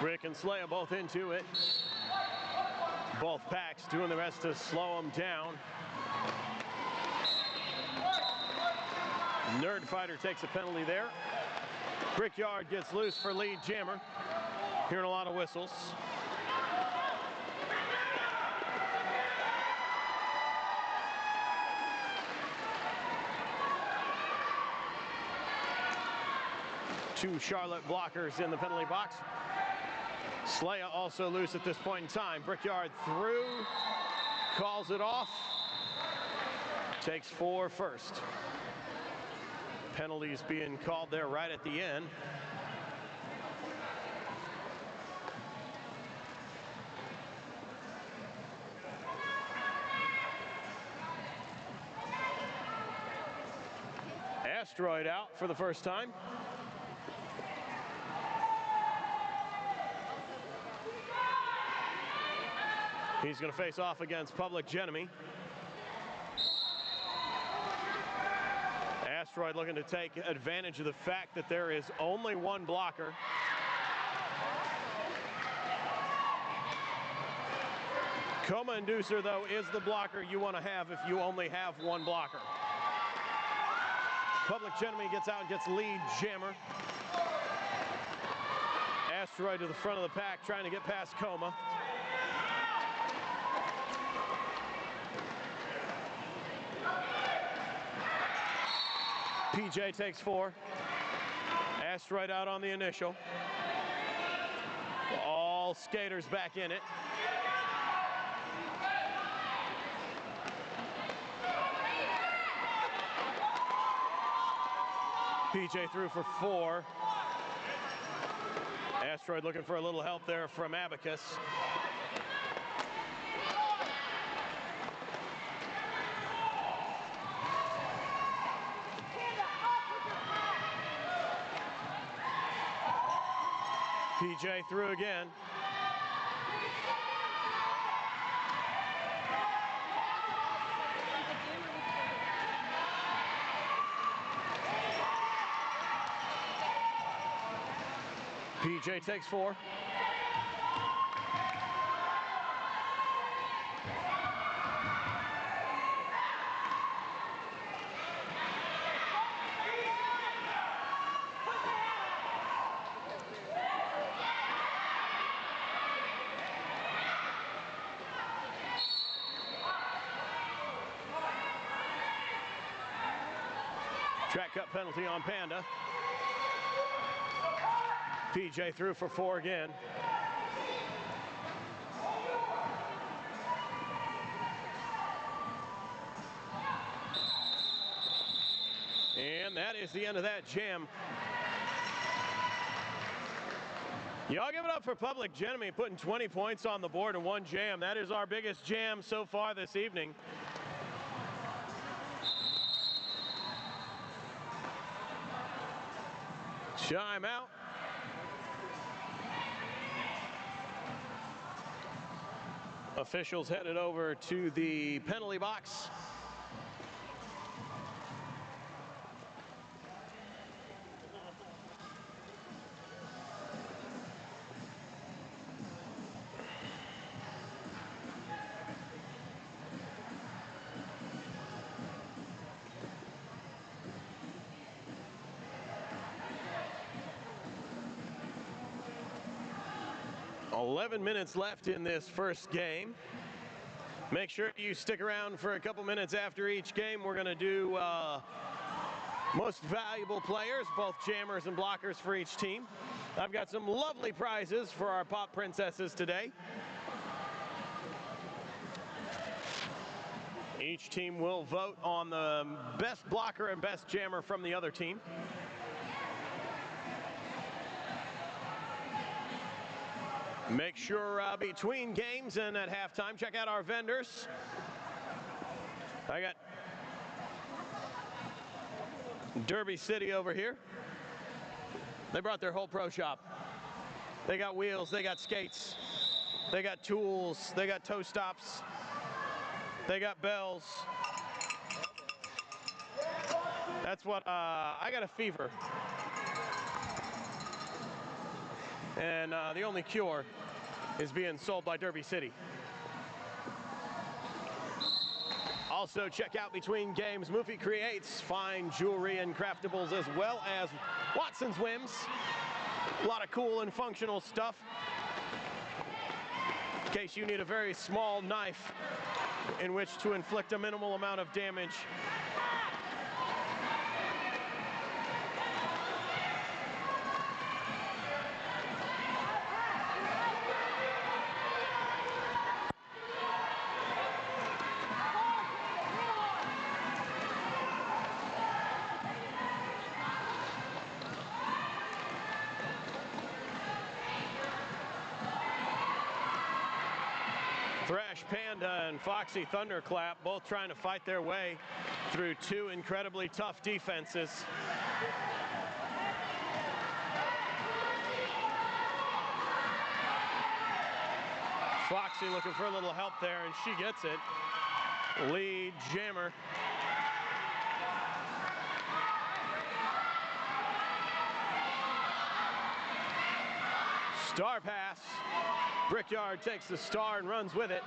Rick and Slaya both into it. Both packs doing the rest to slow them down. Nerd Fighter takes a penalty there. Brickyard gets loose for lead jammer. Hearing a lot of whistles. Two Charlotte blockers in the penalty box. Slaya also loose at this point in time. Brickyard through, calls it off. Takes 4 first. Penalties being called there right at the end. Asteroid out for the first time. He's going to face off against Public Enemy. Asteroid looking to take advantage of the fact that there is only one blocker. Coma Inducer, though, is the blocker you want to have if you only have one blocker. Public Enemy gets out and gets lead jammer. Asteroid to the front of the pack, trying to get past Coma. PJ takes 4. Asteroid out on the initial. All skaters back in it. PJ through for 4. Asteroid looking for a little help there from Abacus. PJ through again. PJ takes 4. Track cut penalty on Panda. PJ through for 4 again. And that is the end of that jam. Y'all give it up for Public Enemy putting 20 points on the board in one jam. That is our biggest jam so far this evening. Chime out. Officials headed over to the penalty box. $11 minutes left in this first game. Make sure you stick around for a couple minutes after each game. We're going to do most valuable players, both jammers and blockers for each team. I've got some lovely prizes for our Pop Princesses today. Each team will vote on the best blocker and best jammer from the other team. Make sure between games and at halftime, check out our vendors. I got Derby City over here. They brought their whole pro shop. They got wheels, they got skates, they got tools, they got toe stops, they got bells. That's what, I got a fever. And the only cure is being sold by Derby City. Also check out between games, Moofy creates fine jewelry and craftables as well as Watson's Whims. A lot of cool and functional stuff. In case you need a very small knife in which to inflict a minimal amount of damage. Thrash Panda and Foxy Thunderclap both trying to fight their way through two incredibly tough defenses. Foxy looking for a little help there, and she gets it. Lead jammer. Star pass. Brickyard takes the star and runs with it.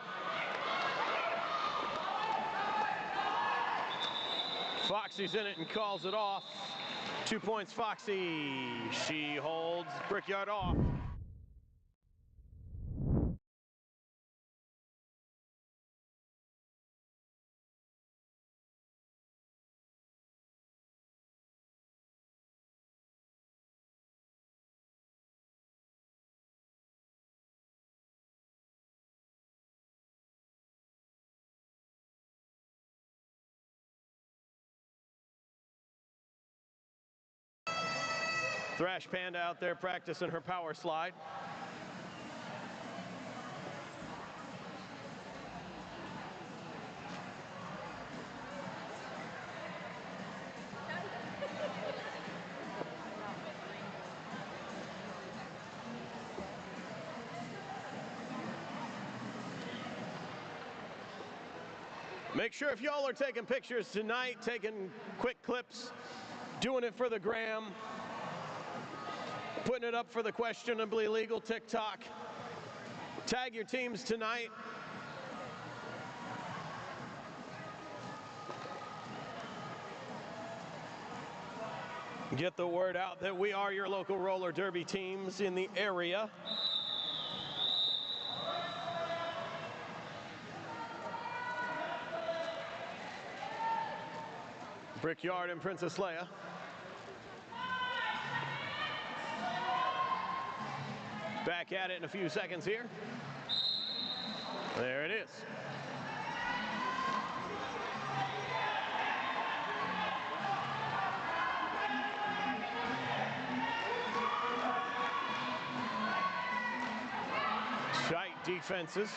Foxy's in it and calls it off. 2 points, Foxy. She holds Brickyard off. Thrash Panda out there practicing her power slide. Make sure if y'all are taking pictures tonight, taking quick clips, doing it for the gram, putting it up for the questionably legal TikTok. Tag your teams tonight. Get the word out that we are your local roller derby teams in the area. Brickyard and Princess Leia. Back at it in a few seconds here. There it is. defenses.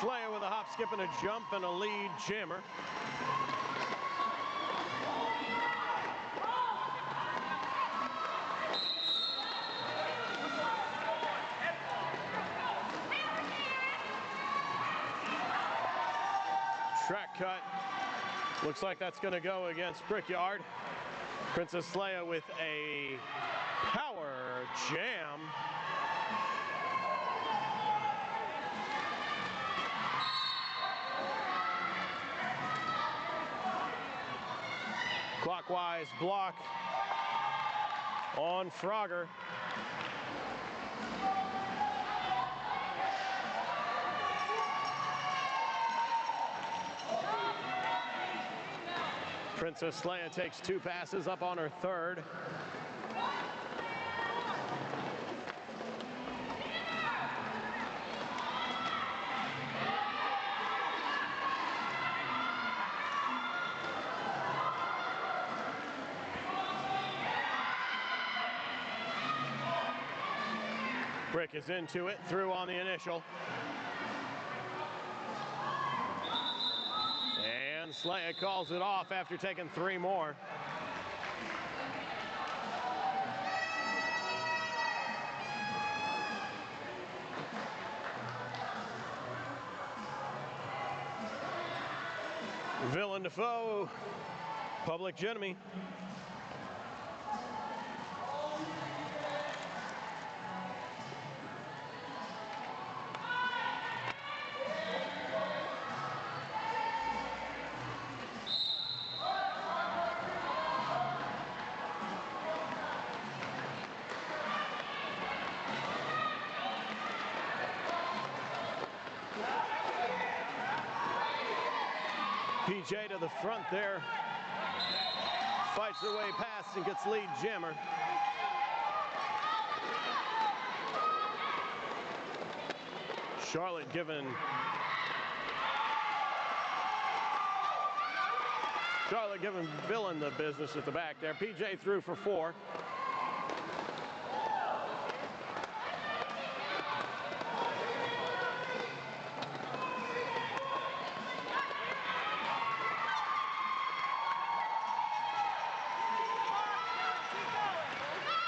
Slayer with a hop, skip, and a jump, and a lead jammer. Track cut. Looks like that's going to go against Brickyard. Princess Leia with a power jam. Clockwise block on Frogger. Princess Leia takes 2 passes, up on her third. Brick is into it, through on the initial. And Slayer calls it off after taking 3 more. Villain to foe, Public Enemy. PJ to the front there, fights her way past and gets lead jammer. Charlotte giving Villain the business at the back there. PJ threw for 4.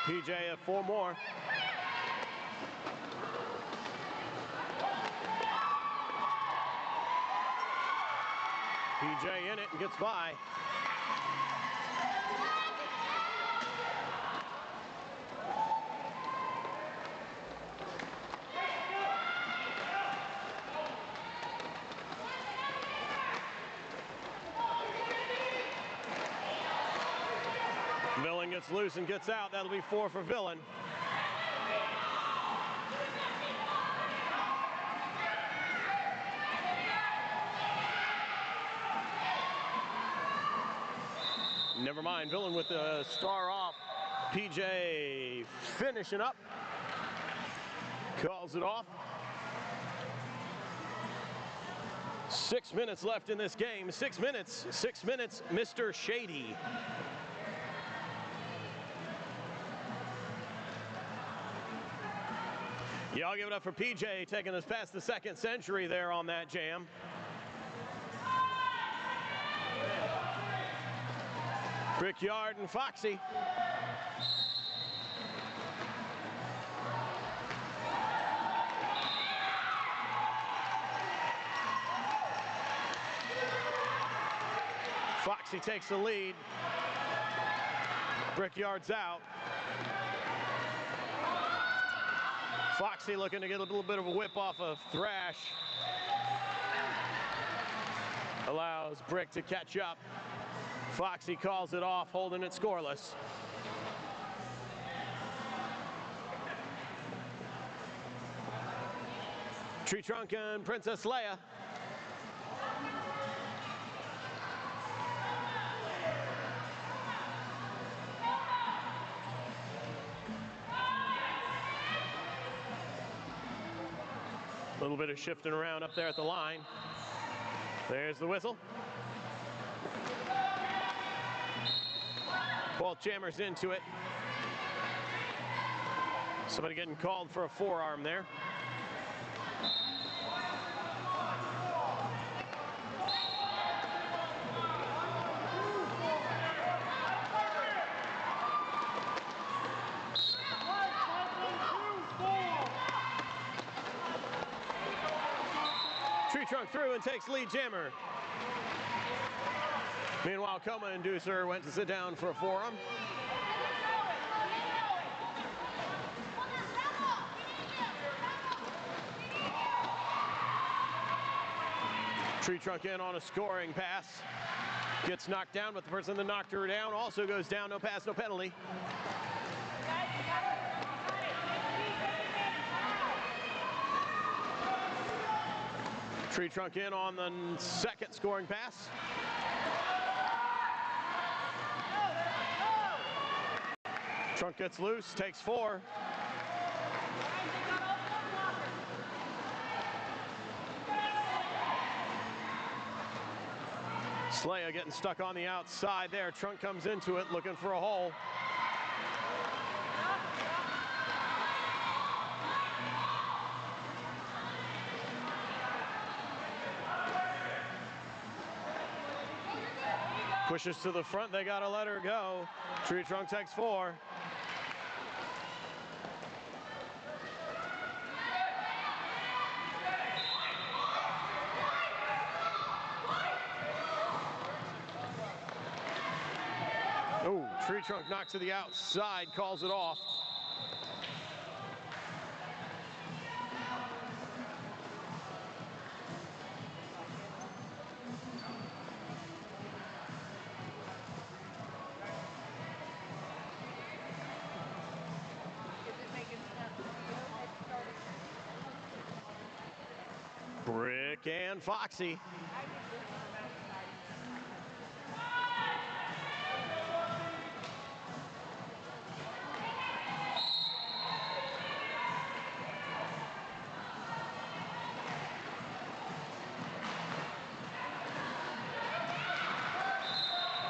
PJ at 4 more. PJ in it and gets by. Villain gets loose and gets out. That'll be 4 for Villain. Never mind, Villain with the star off. PJ finishing up. Calls it off. 6 minutes left in this game. 6 minutes, Mr. Shady. Y'all give it up for PJ taking us past the 2nd century there on that jam. Brickyard and Foxy. Foxy takes the lead. Brickyard's out. Foxy looking to get a little bit of a whip off of Thrash. Allows Brick to catch up. Foxy calls it off, holding it scoreless. Tree Trunk and Princess Leia. A little bit of shifting around up there at the line. There's the whistle. Both jammers into it. Somebody getting called for a forearm there. Tree trunk through and takes lead jammer. Meanwhile, coma inducer went to sit down for a forearm. Tree trunk in on a scoring pass. Gets knocked down, but the person that knocked her down also goes down. No pass, no penalty. Tree trunk in on the second scoring pass. Trunk gets loose, takes 4. Slaya getting stuck on the outside there. Trunk comes into it, looking for a hole. Pushes to the front, they gotta let her go. Tree trunk takes 4. Oh, tree trunk knocks to the outside, calls it off. Brick and Foxy.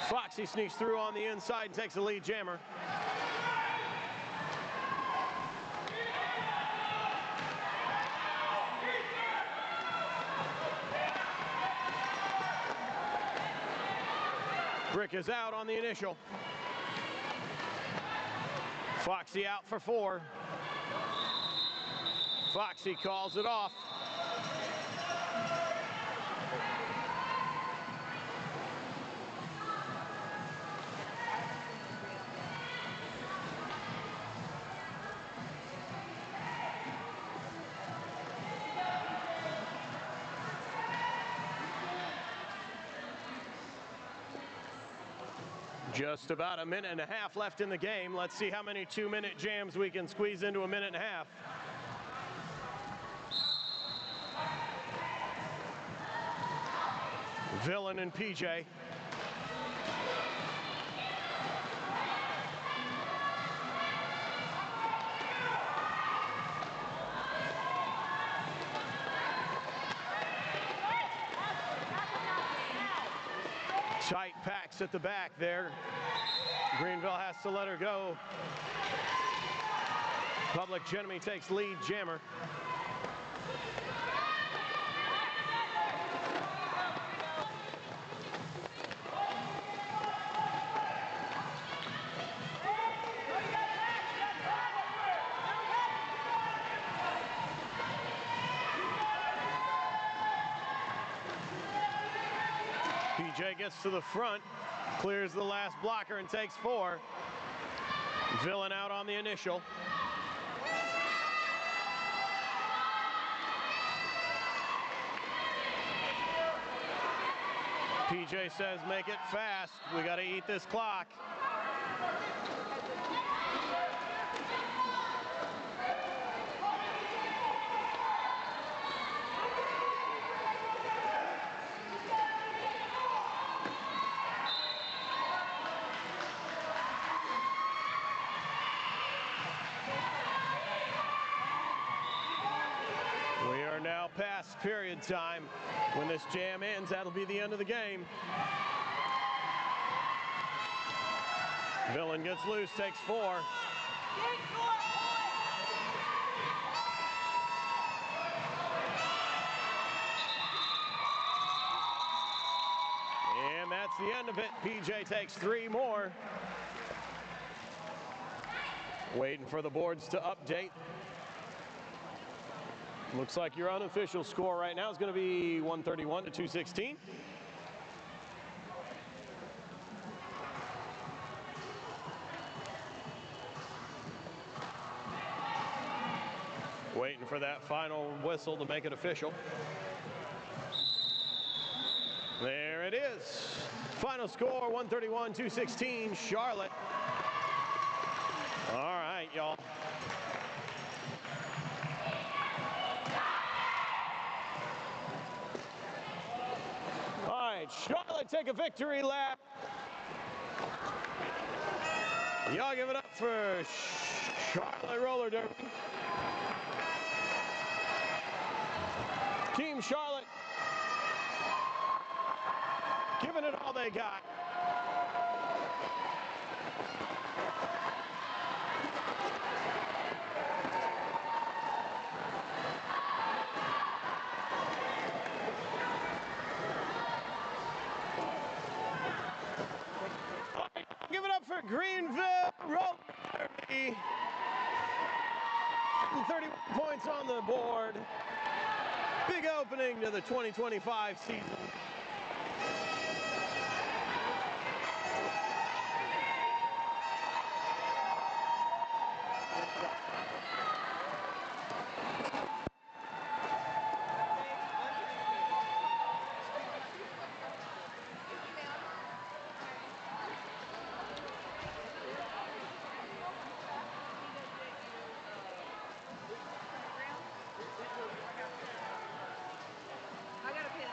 Foxy sneaks through on the inside and takes the lead jammer. Brick is out on the initial. Foxy out for 4. Foxy calls it off. Just about a minute and a half left in the game. Let's see how many 2-minute jams we can squeeze into a minute and a half. Villain and PJ. Tight packs at the back there. Greenville has to let her go. Public Enemy takes lead jammer. PJ gets to the front, clears the last blocker and takes 4. Villain out on the initial. PJ says make it fast, we gotta eat this clock. We are now past period time. When this jam ends, that'll be the end of the game. Villain gets loose, takes 4. And that's the end of it. PJ takes 3 more. Waiting for the boards to update. Looks like your unofficial score right now is going to be 131 to 216. Waiting for that final whistle to make it official. There it is. Final score, 131-216, Charlotte. All right, y'all. All right, Charlotte take a victory lap. Y'all give it up for Charlotte Roller Derby. Team Charlotte giving it all they got. Give it up for Greenville Roller Derby. 31 points on the board. Big opening to the 2025 season. I got a pen.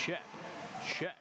Check. Check.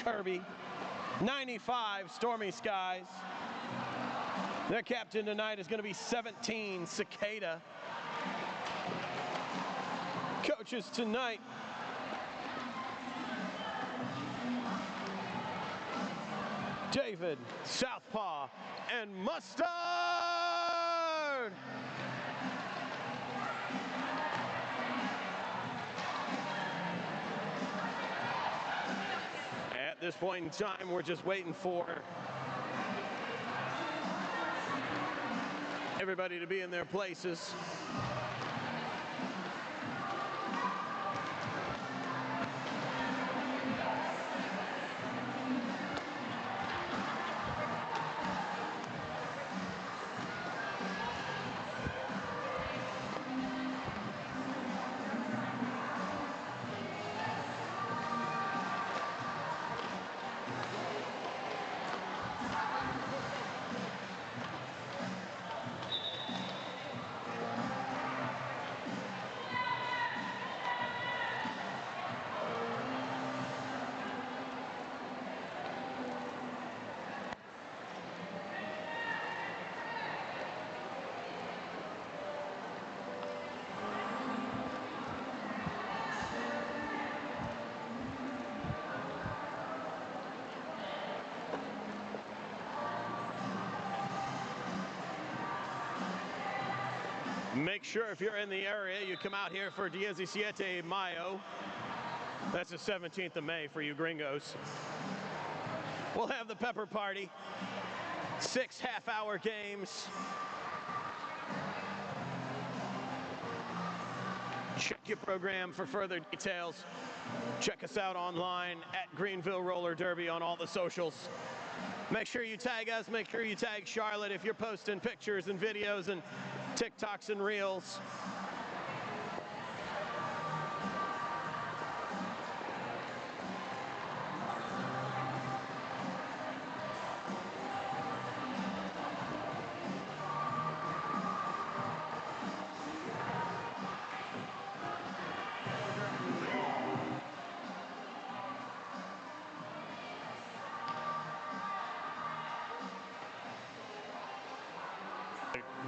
Kirby. 95, Stormy Skies. Their captain tonight is going to be 17, Cicada. Coaches tonight, David, Southpaw, and Mustard! At this point in time, we're just waiting for everybody to be in their places. Make sure if you're in the area, you come out here for 17 Mayo. That's the 17th of May for you gringos. We'll have the pepper party. 6 half-hour games. Check your program for further details. Check us out online at Greenville Roller Derby on all the socials. Make sure you tag us. Make sure you tag Charlotte if you're posting pictures and videos and TikToks and Reels.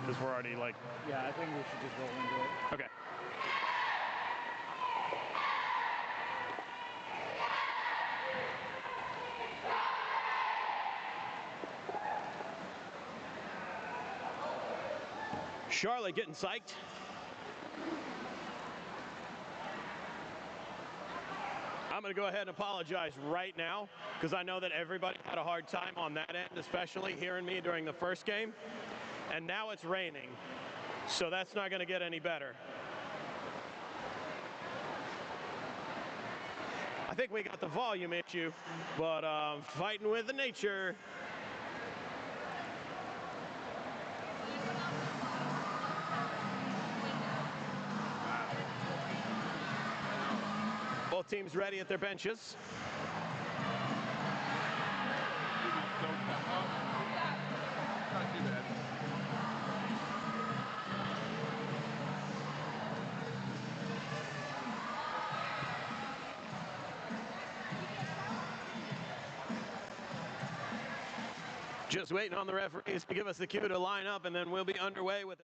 Because we're already like... Yeah, I think we should just roll into it. Okay. Charlotte getting psyched. I'm going to go ahead and apologize right now because I know that everybody had a hard time on that end, especially hearing me during the first game. And now it's raining, so that's not going to get any better. I think we got the volume issue, but fighting with the nature. Both teams ready at their benches. Just waiting on the referees to give us the cue to line up, and then we'll be underway with it.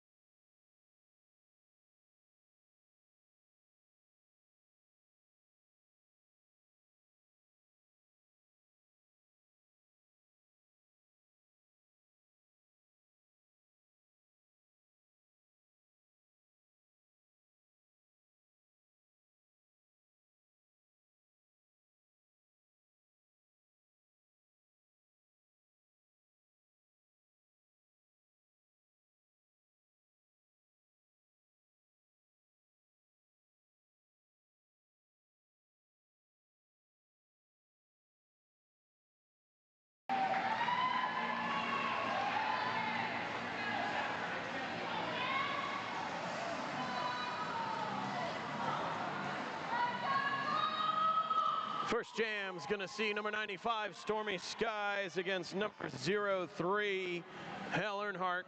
First jam's gonna see number 95, Stormy Skies, against number 03, Hal Earnhardt.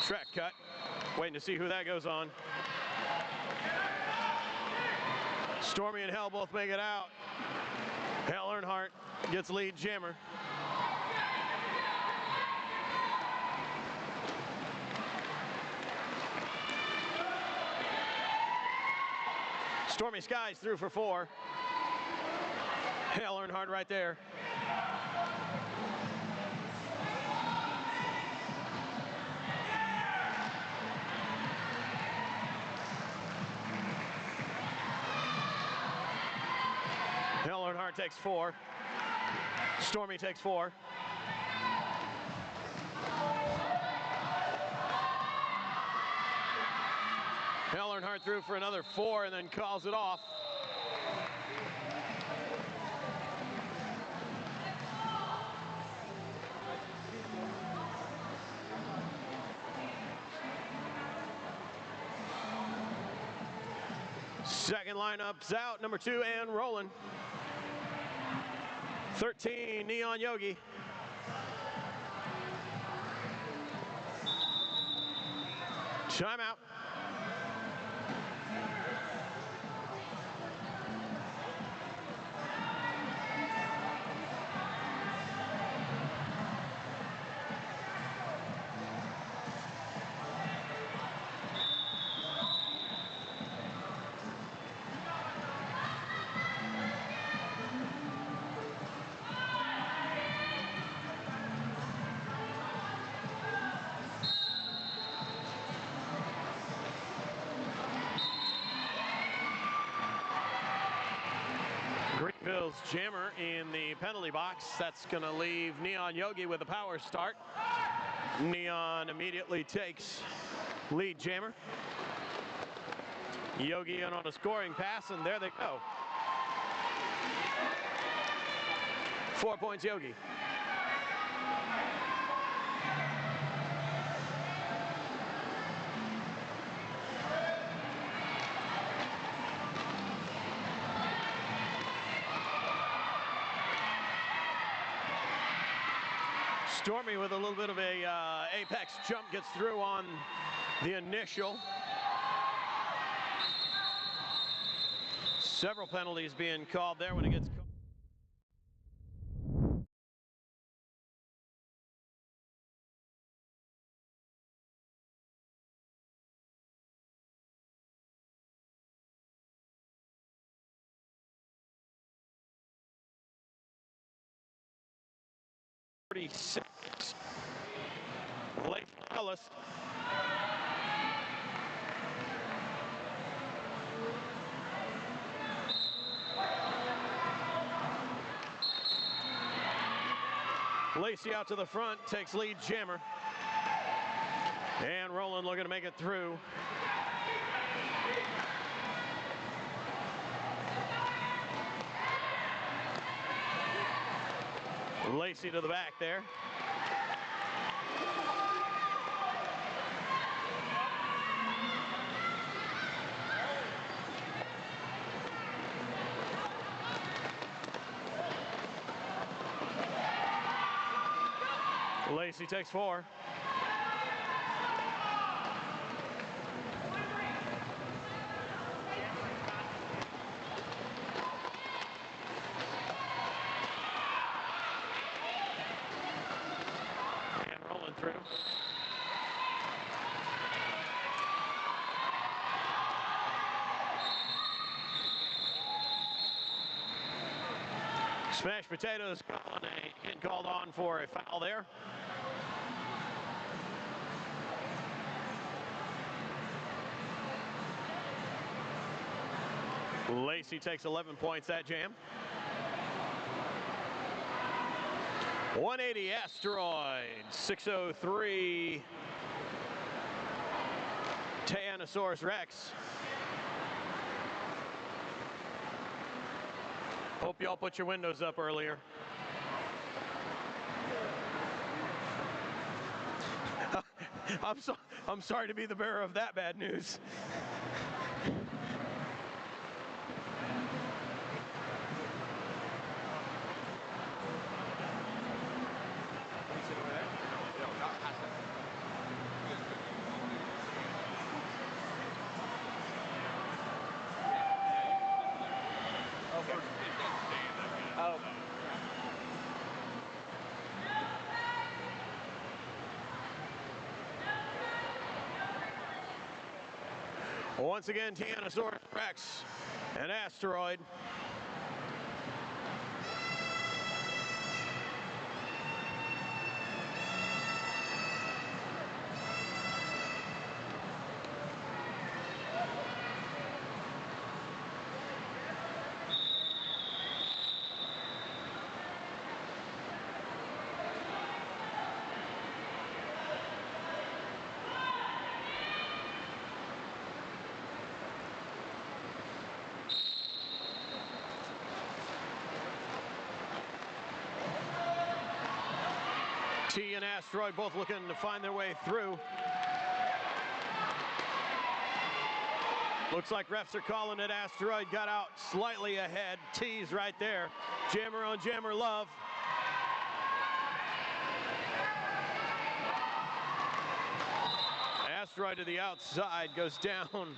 Track cut. Waiting to see who that goes on. Stormy and Hell both make it out. Hell Earnhardt gets lead jammer. Stormy Skies through for 4. Hell Earnhardt right there. Hell Earnhardt takes 4. Stormy takes 4. Hell Earnhardt through for another 4 and then calls it off. Second lineup's out, number 2 and rolling. 13, Neon Yogi. Timeout. Greenville's jammer in the penalty box. That's going to leave Neon Yogi with a power start. Neon immediately takes lead jammer. Yogi in on a scoring pass, and there they go. 4 points, Yogi. Stormy with a little bit of a apex jump gets through on the initial. Several penalties being called there when it gets called. Lake Ellis. Lacey out to the front, takes lead jammer. And Roland looking to make it through. Lacey to the back there. Lacey takes 4. And rolling through. Smashed Potatoes getting called on for a foul there. Lacey takes 11 points that jam. 180 Asteroid, 603 Tyrannosaurus Rex. Hope y'all put your windows up earlier. I'm sorry to be the bearer of that bad news. Once again, Tyrannosaurus Rex, an asteroid. T and Asteroid both looking to find their way through. Looks like refs are calling it. Asteroid got out slightly ahead. T's right there. Jammer on Jammer Love. Asteroid to the outside, goes down.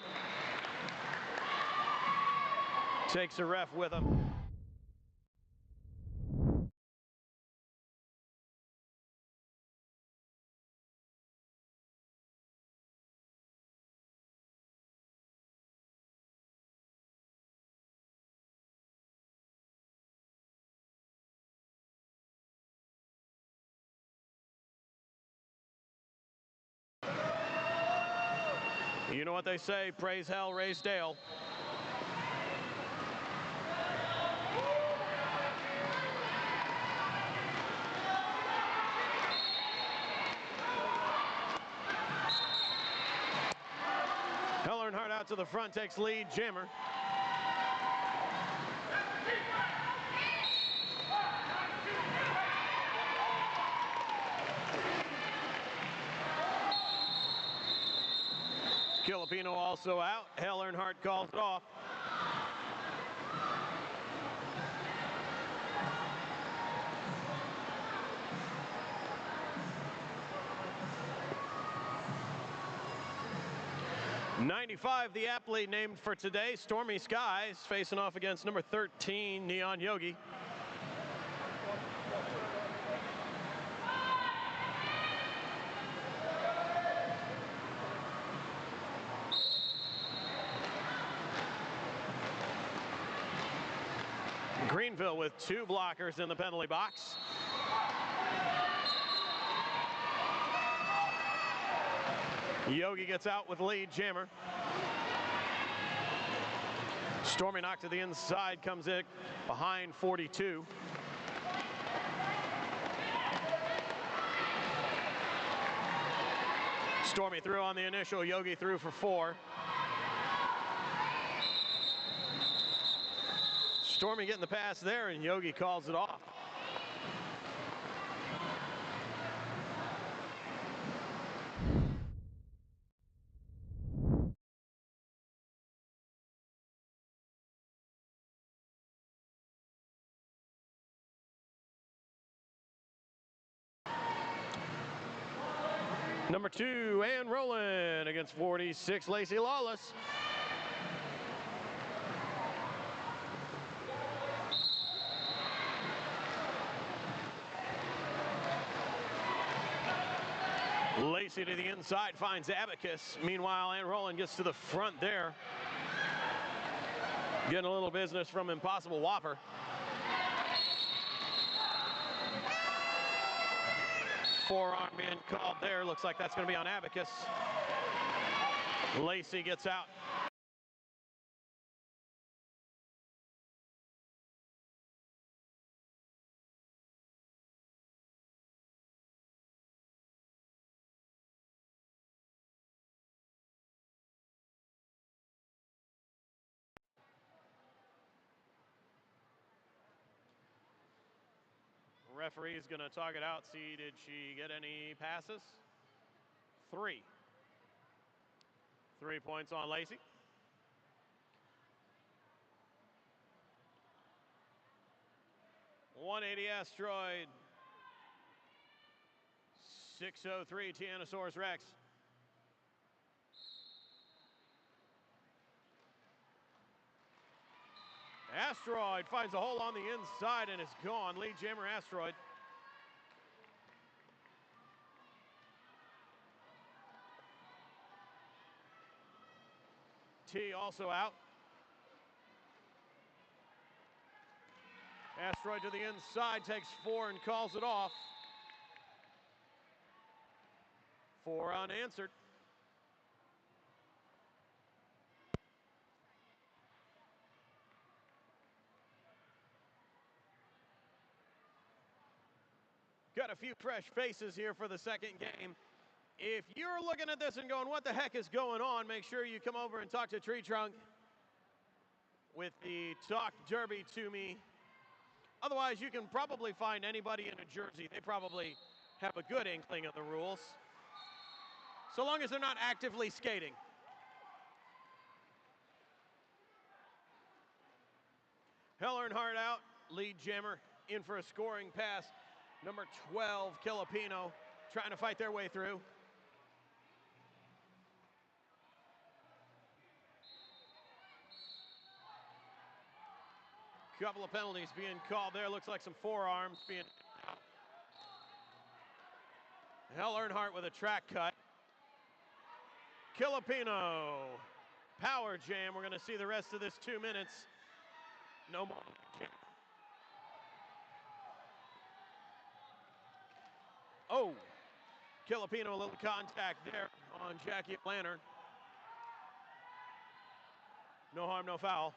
Takes a ref with him. You know what they say, praise hell, raise Dale. Earnhardt out to the front, takes lead, Jammer. Filipino also out. Hell Earnhardt calls it off. '95, the athlete named for today, Stormy Skies, facing off against number 13, Neon Yogi. Greenville with 2 blockers in the penalty box. Yogi gets out with lead, Jammer. Stormy knocked to the inside, comes in behind 42. Stormy threw on the initial, Yogi threw for 4. Stormy getting the pass there, and Yogi calls it off. Number 2, and rolling against 46, Lacey Lawless. Lacey to the inside, finds Abacus. Meanwhile, Ann Rowland gets to the front there. Getting a little business from Impossible Whopper. Forearm being called there. Looks like that's going to be on Abacus. Lacey gets out. Referee's going to talk it out, see did she get any passes. 3. 3 points on Lacey. .180 Asteroid. 603 Tyrannosaurus Rex. Asteroid finds a hole on the inside and is gone. Lead Jammer Asteroid. T also out. Asteroid to the inside, takes 4 and calls it off. 4 unanswered. Got a few fresh faces here for the second game. If you're looking at this and going, what the heck is going on, make sure you come over and talk to Tree Trunk with the Talk Derby to me. Otherwise, you can probably find anybody in New Jersey. They probably have a good inkling of the rules, so long as they're not actively skating. Hell Earnhardt out, lead jammer in for a scoring pass. Number 12, Filipino, trying to fight their way through. Couple of penalties being called there. Looks like some forearms being out. Hell Earnhardt with a track cut. Filipino, power jam. We're going to see the rest of this 2 minutes. No more. Oh, Filipino, a little contact there on Jackie Lantern. No harm, no foul.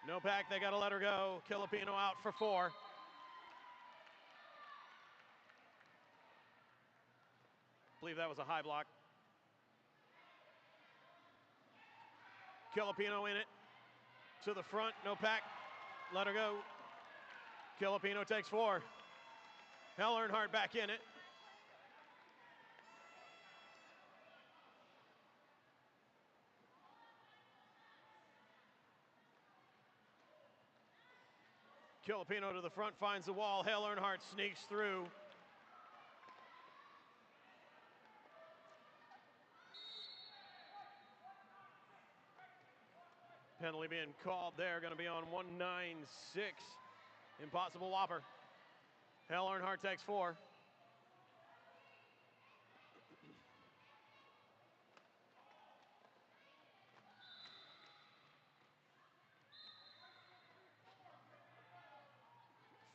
No pack, they got to let her go. Filipino out for 4. Believe that was a high block. Filipino in it. To the front, no pack. Let her go. Filipino takes 4. Hell Earnhardt back in it. Filipino to the front, finds the wall. Hell Earnhardt sneaks through. Penalty being called there, going to be on 196. Impossible Whopper. Hell Earnhardt takes 4.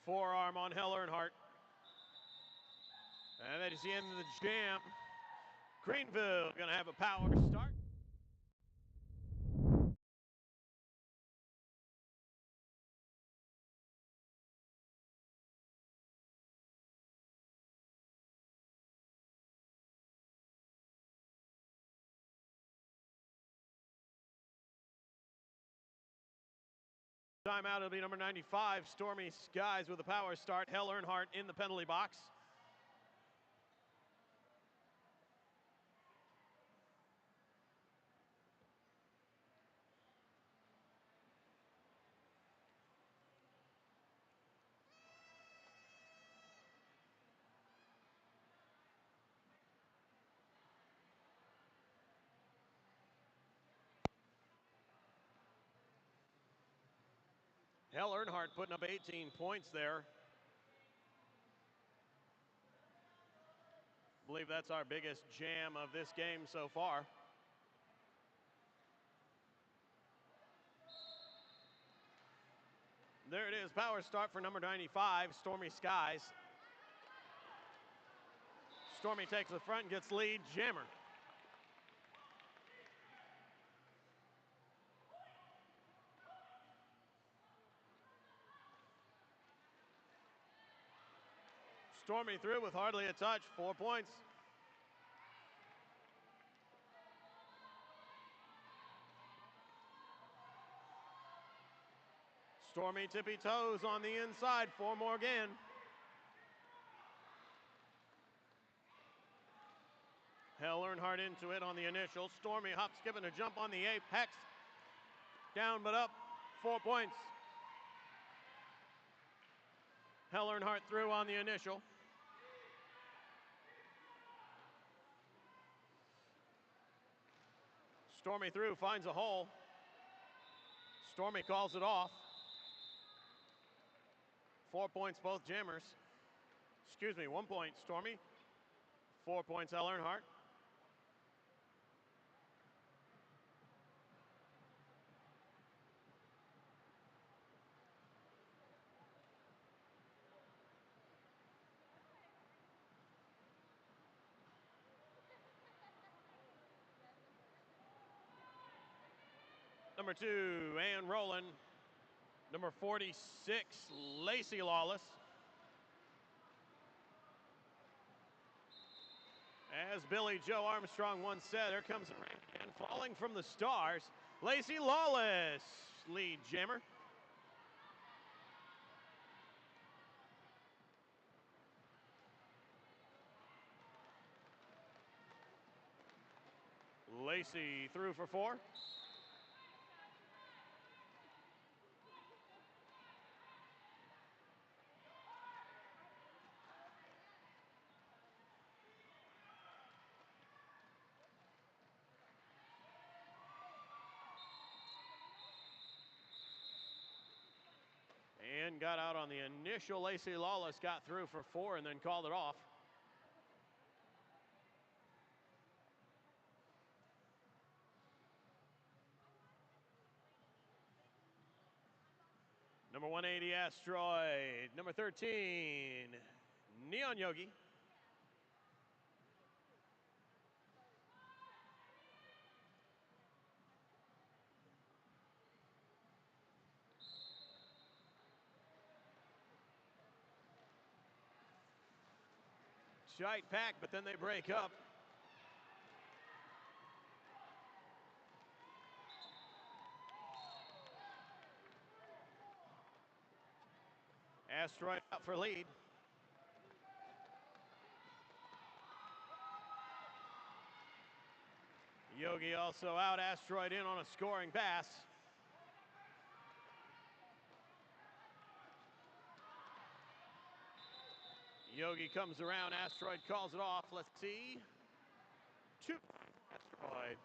Forearm on Hell Earnhardt. And that is the end of the jam. Greenville going to have a power start. Timeout, it'll be number 95, Stormy Skies with a power start. Hell Earnhardt in the penalty box. Hell Earnhardt putting up 18 points there. I believe that's our biggest jam of this game so far. There it is, power start for number 95, Stormy Skies. Stormy takes the front and gets lead jammer. Stormy through with hardly a touch, 4 points. Stormy tippy toes on the inside, 4 more again. Hell Earnhardt into it on the initial. Stormy hop, skip, and a jump on the apex. Down but up, 4 points. Hell Earnhardt through on the initial. Stormy through, finds a hole. Stormy calls it off. 4 points, both jammers. Excuse me, 1 point, Stormy. 4 points, Hell Earnhardt. number 2, and rolling. Number 46, Lacey Lawless. As Billy Joe Armstrong once said, here comes the rain and falling from the stars. Lacey Lawless, lead jammer. Lacey through for 4. And got out on the initial. Lacey Lawless got through for 4 and then called it off. Number 180, Asteroid. Number 13, Neon Yogi. Tight pack, but then they break up. Asteroid out for lead. Yogi also out, Asteroid in on a scoring pass. Yogi comes around, Asteroid calls it off. Let's see. 2, Asteroid.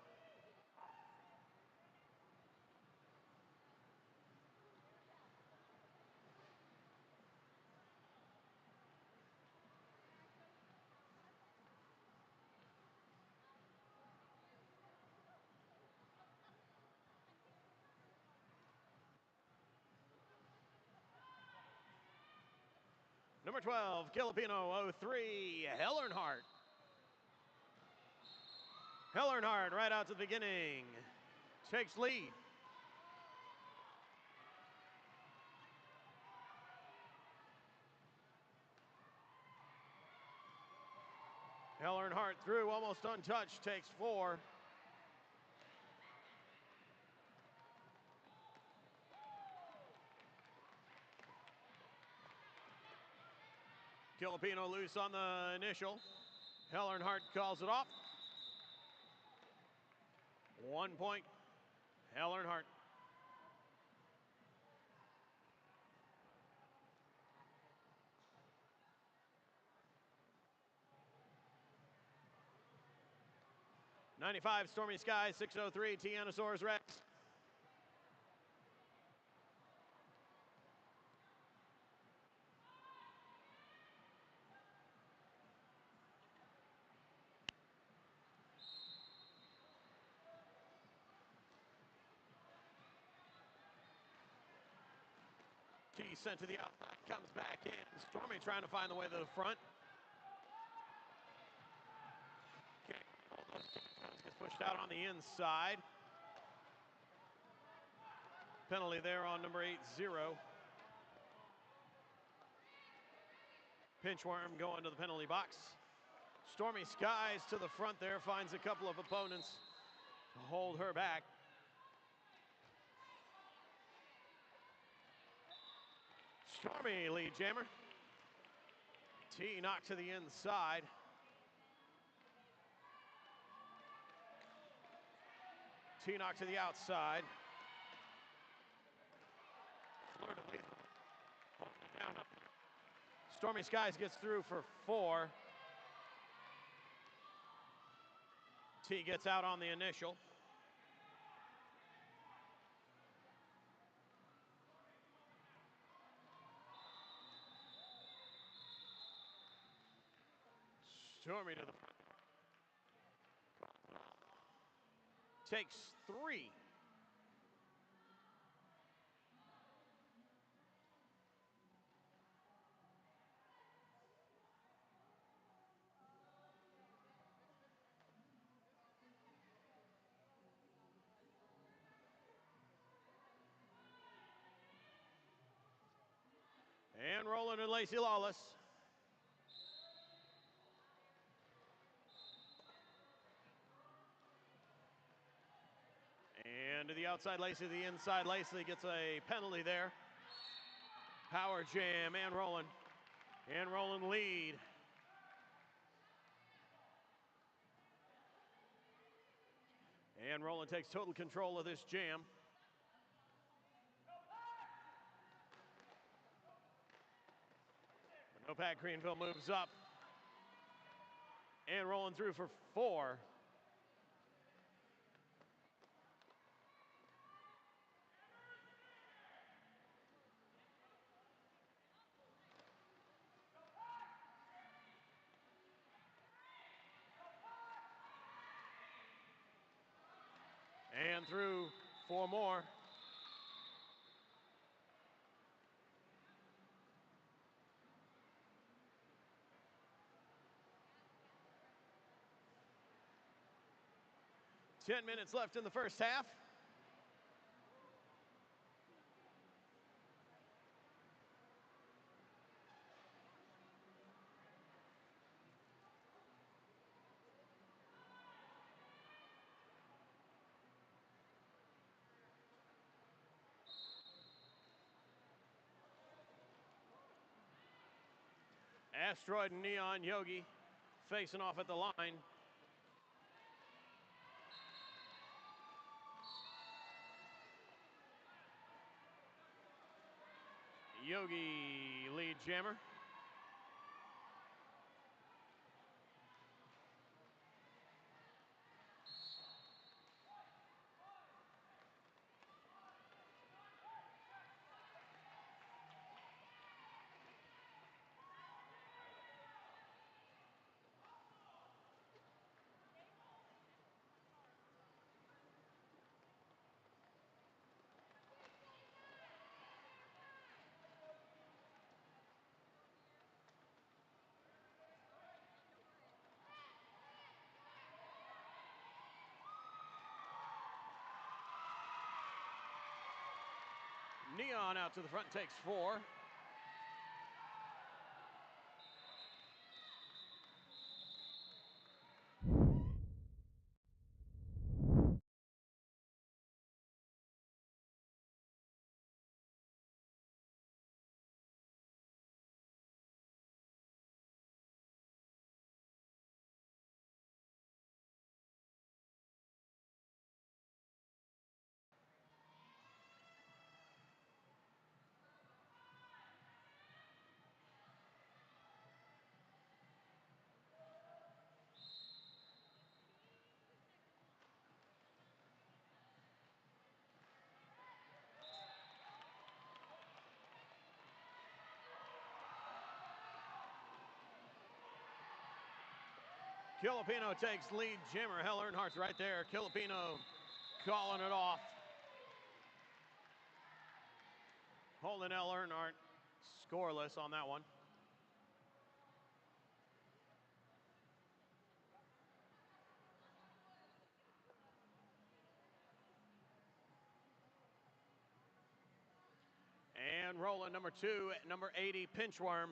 Number 12, Filipino 03, Hell Earnhardt. Hell Earnhardt right out to the beginning. Takes lead. Hell Earnhardt through, almost untouched, takes 4. Filipino loose on the initial. Hell Earnhardt calls it off. 1 point, Hell Earnhardt. '95 Stormy Skies, 603 Tyrannosaurus Rex. T sent to the outside, comes back in. Stormy trying to find the way to the front. Gets pushed out on the inside. Penalty there on number 80. Pinchworm going to the penalty box. Stormy Skies to the front there, finds a couple of opponents to hold her back. Stormy lead jammer. T knocked to the inside. T knocked to the outside. Stormy Skies gets through for 4. T gets out on the initial. Stormy to the front. Takes 3. And Roland and Lacey Lawless. And to the outside Lacey, the inside Lacey gets a penalty there. Power jam, and Roland. And Roland lead. And Roland takes total control of this jam. No pack, Greenville moves up. And Roland through for 4. And through 4 more. Ten minutes left in the first half. Asteroid and Neon Yogi facing off at the line. Yogi lead jammer. Neon out to the front, takes 4. Filipino takes lead jammer. Hell Earnhardt's right there. Filipino calling it off. Holding L. Earnhardt scoreless on that one. And Roland number 2, number 80, Pinchworm.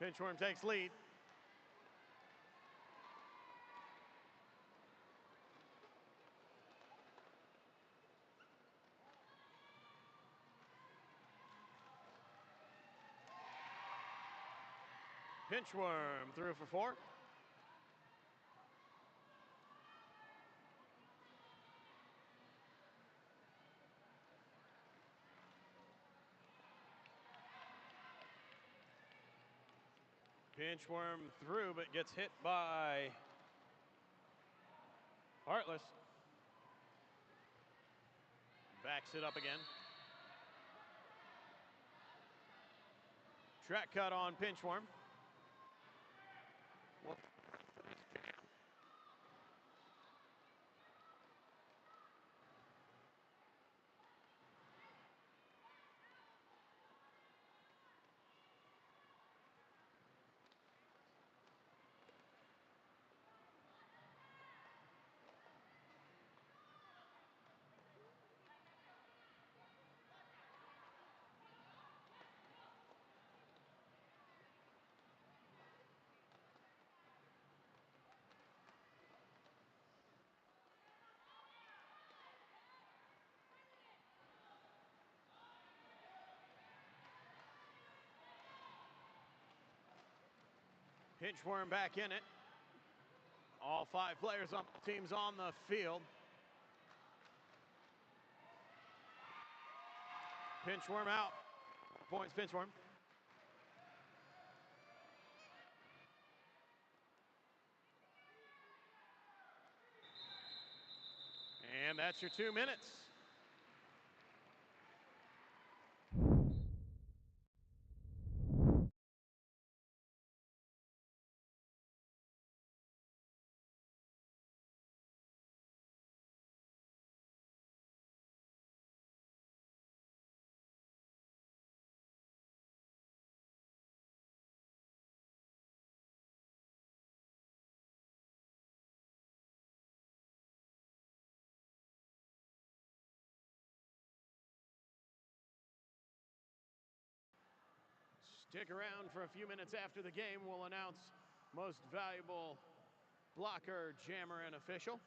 Pinchworm takes lead. Pinchworm through for 4. Pinchworm through, but gets hit by Heartless. Backs it up again. Track cut on Pinchworm. Pinchworm back in it. All 5 players on teams on the field. Pinchworm out. Points Pinchworm. And that's your 2 minutes. Stick around for a few minutes after the game. We'll announce most valuable blocker, jammer, and official.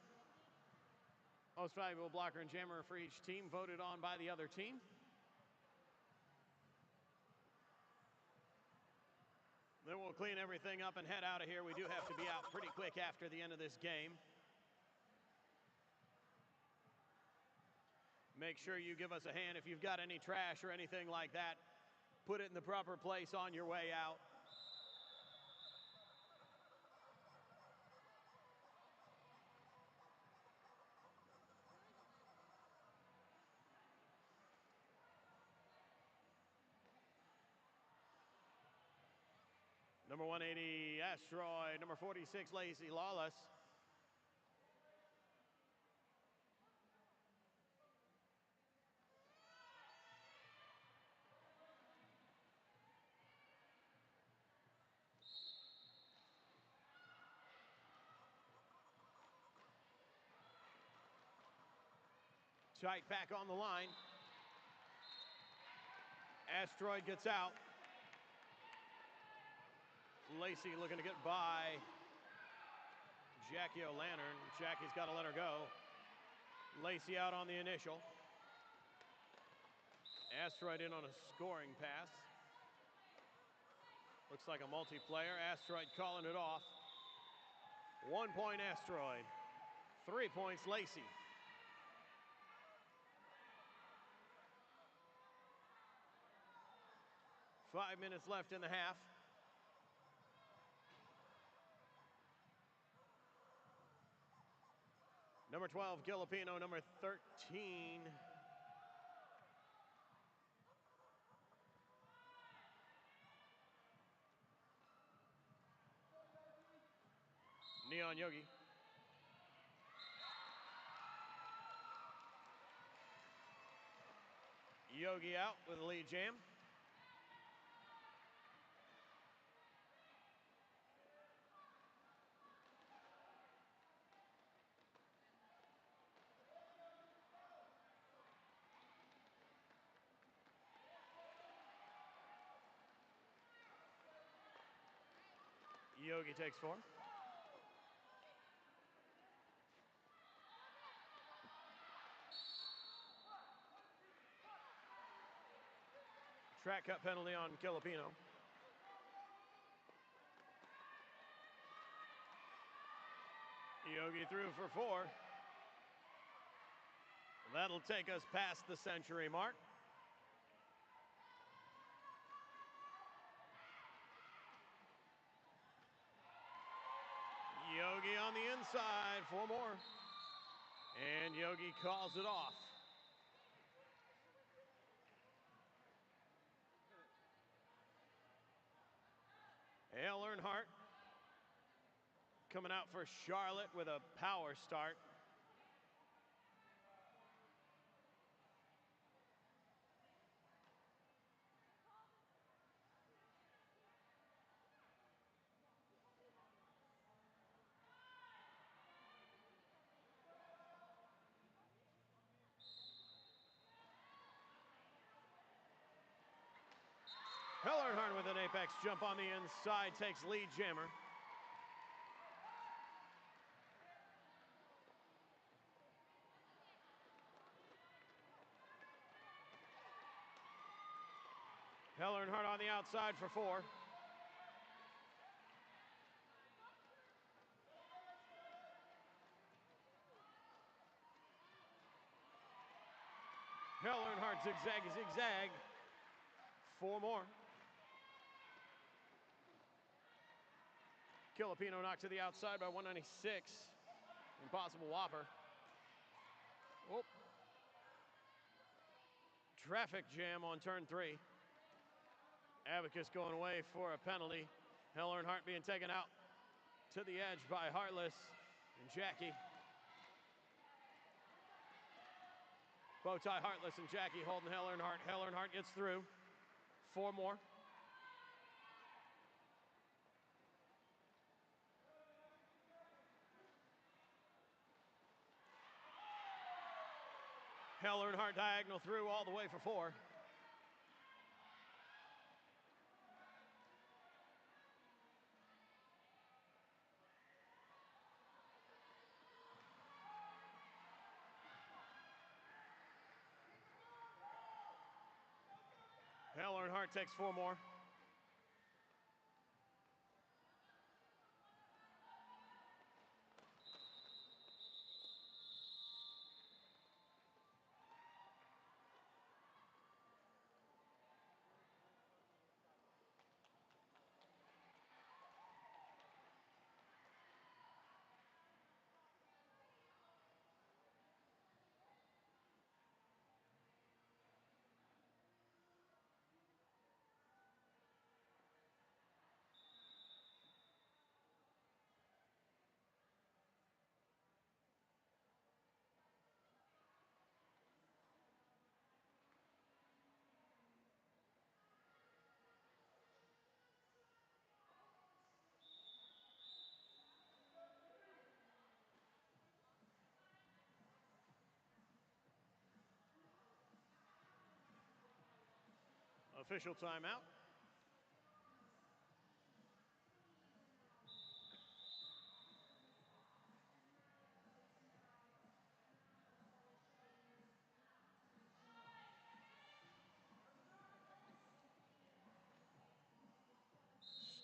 Most valuable blocker and jammer for each team voted on by the other team. Then we'll clean everything up and head out of here. We do have to be out pretty quick after the end of this game. Make sure you give us a hand if you've got any trash or anything like that. Put it in the proper place on your way out. Number 180, Asteroid. Number 46, Lacey Lawless. Tight back on the line. Asteroid gets out. Lacey looking to get by Jackie O'Lantern. Jackie's got to let her go. Lacey out on the initial. Asteroid in on a scoring pass. Looks like a multiplayer. Asteroid calling it off. 1 point Asteroid. 3 points Lacey. Five minutes left in the half. Number 12, Gilipino. Number 13, Neon Yogi. Yogi out with a lead jam. Yogi takes 4. Track cut penalty on Gilipino. Yogi threw for 4. That'll take us past the century mark. Yogi on the inside, 4 more. And Yogi calls it off. Hale Earnhardt coming out for Charlotte with a power start. Hale Earnhardt with an apex jump on the inside, takes lead jammer. Hale Earnhardt on the outside for 4. Hell Earnhardt zigzag, zigzag. 4 more. Filipino knocked to the outside by 196. Impossible Whopper. Oh. Traffic jam on turn 3. Abacus going away for a penalty. Hell Earnhardt being taken out to the edge by Heartless and Jackie. Bowtie, Heartless, and Jackie holding Hell Earnhardt. Hell Earnhardt gets through. 4 more. Hell Earnhardt diagonal through all the way for 4. Hell Earnhardt takes 4 more. Official timeout.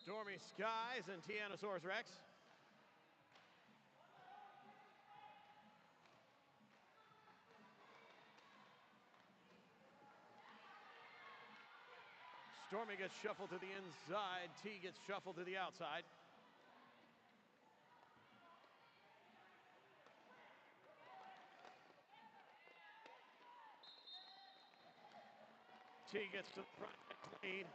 Stormy Skies and Tyrannosaurus Rex. Stormy gets shuffled to the inside. T gets shuffled to the outside. T gets to the front lead.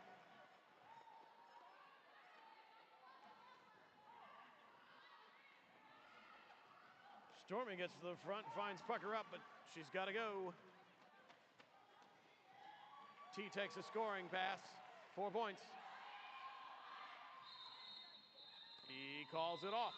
Stormy gets to the front, finds Pucker up, but she's got to go. T takes a scoring pass, 4 points. He calls it off.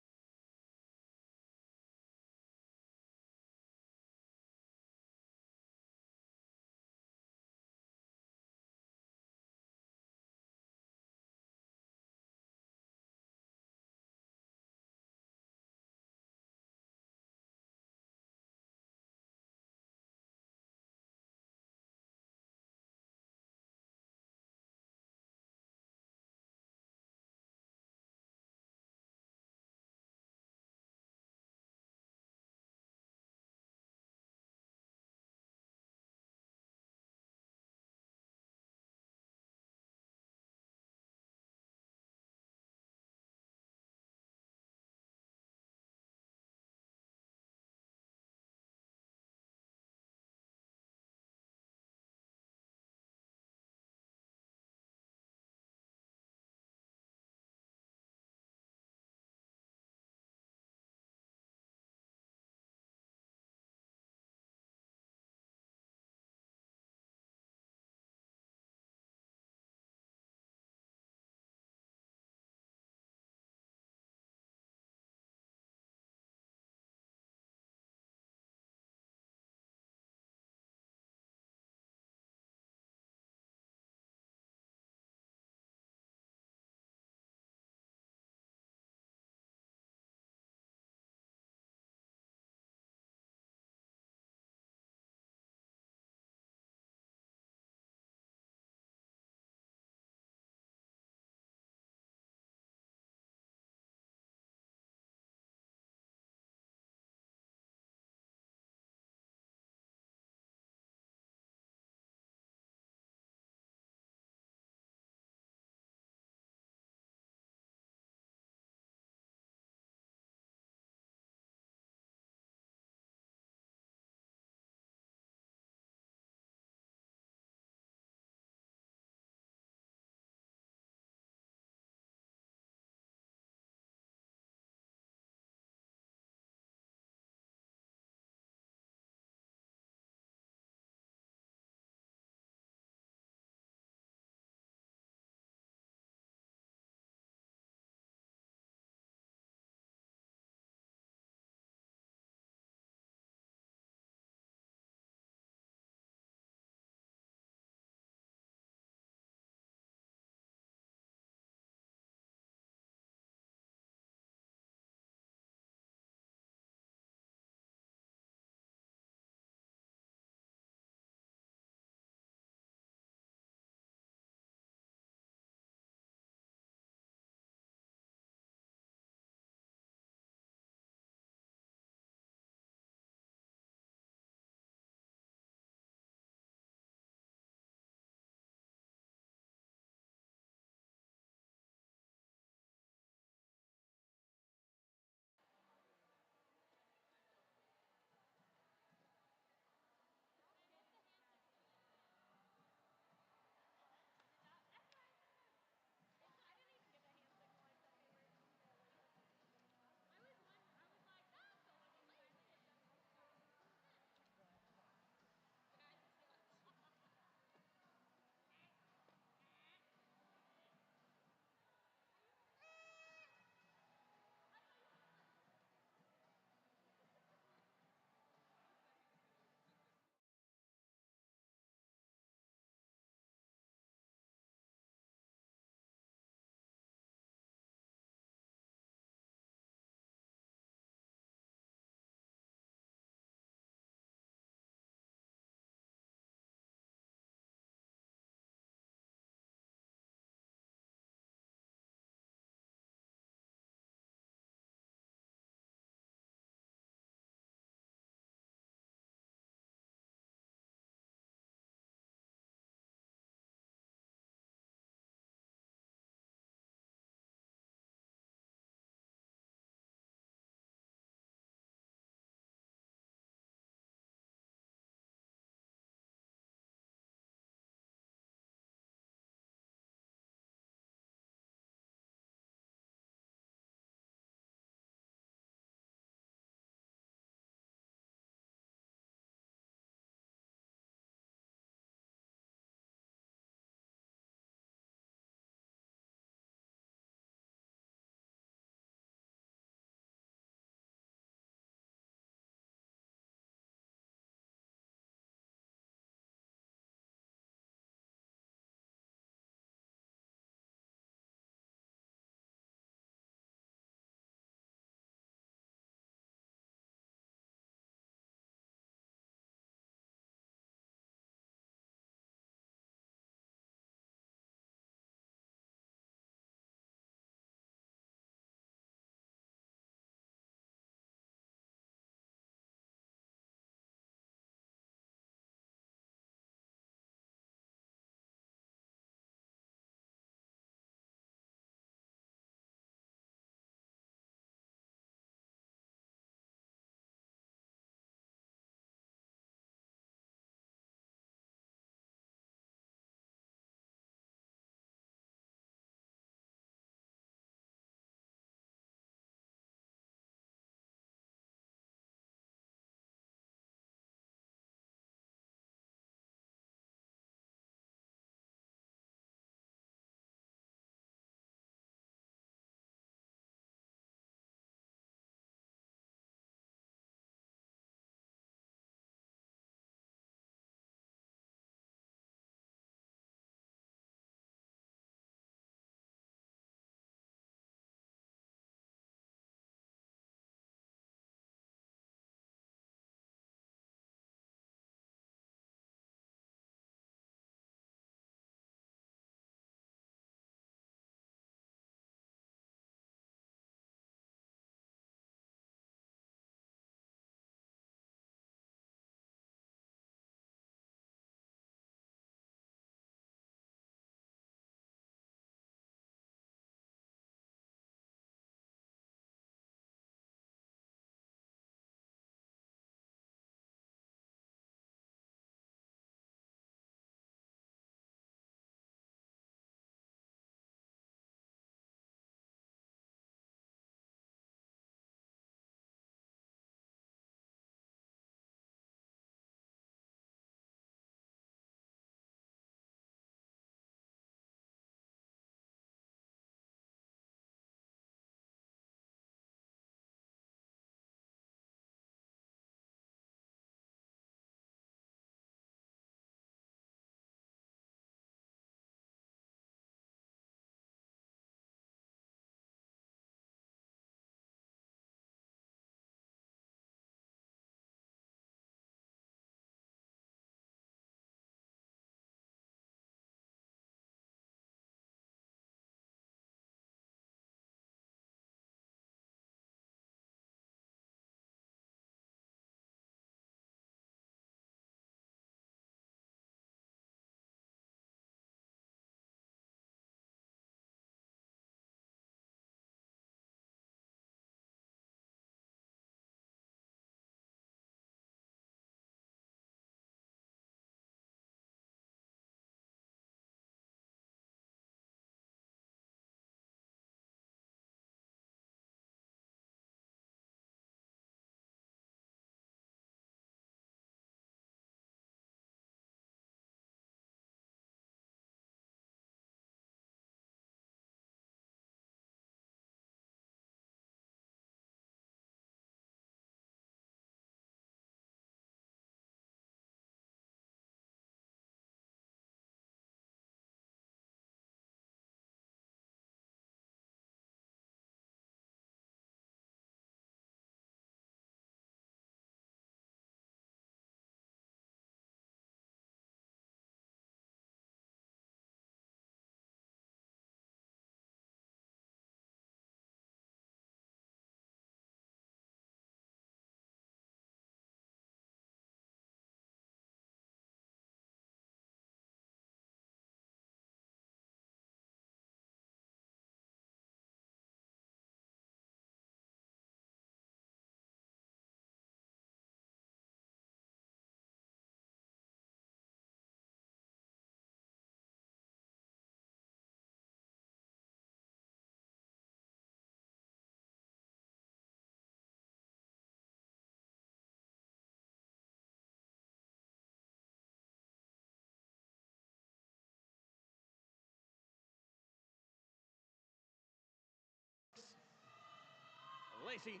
Lacey.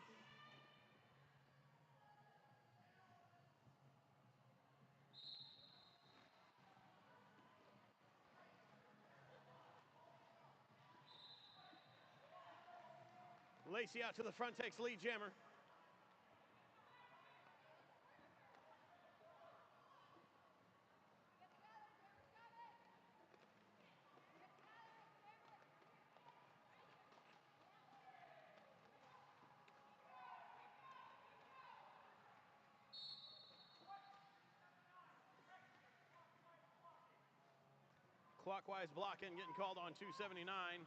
Lacey out to the front, takes lead jammer. Clockwise blocking, getting called on 279.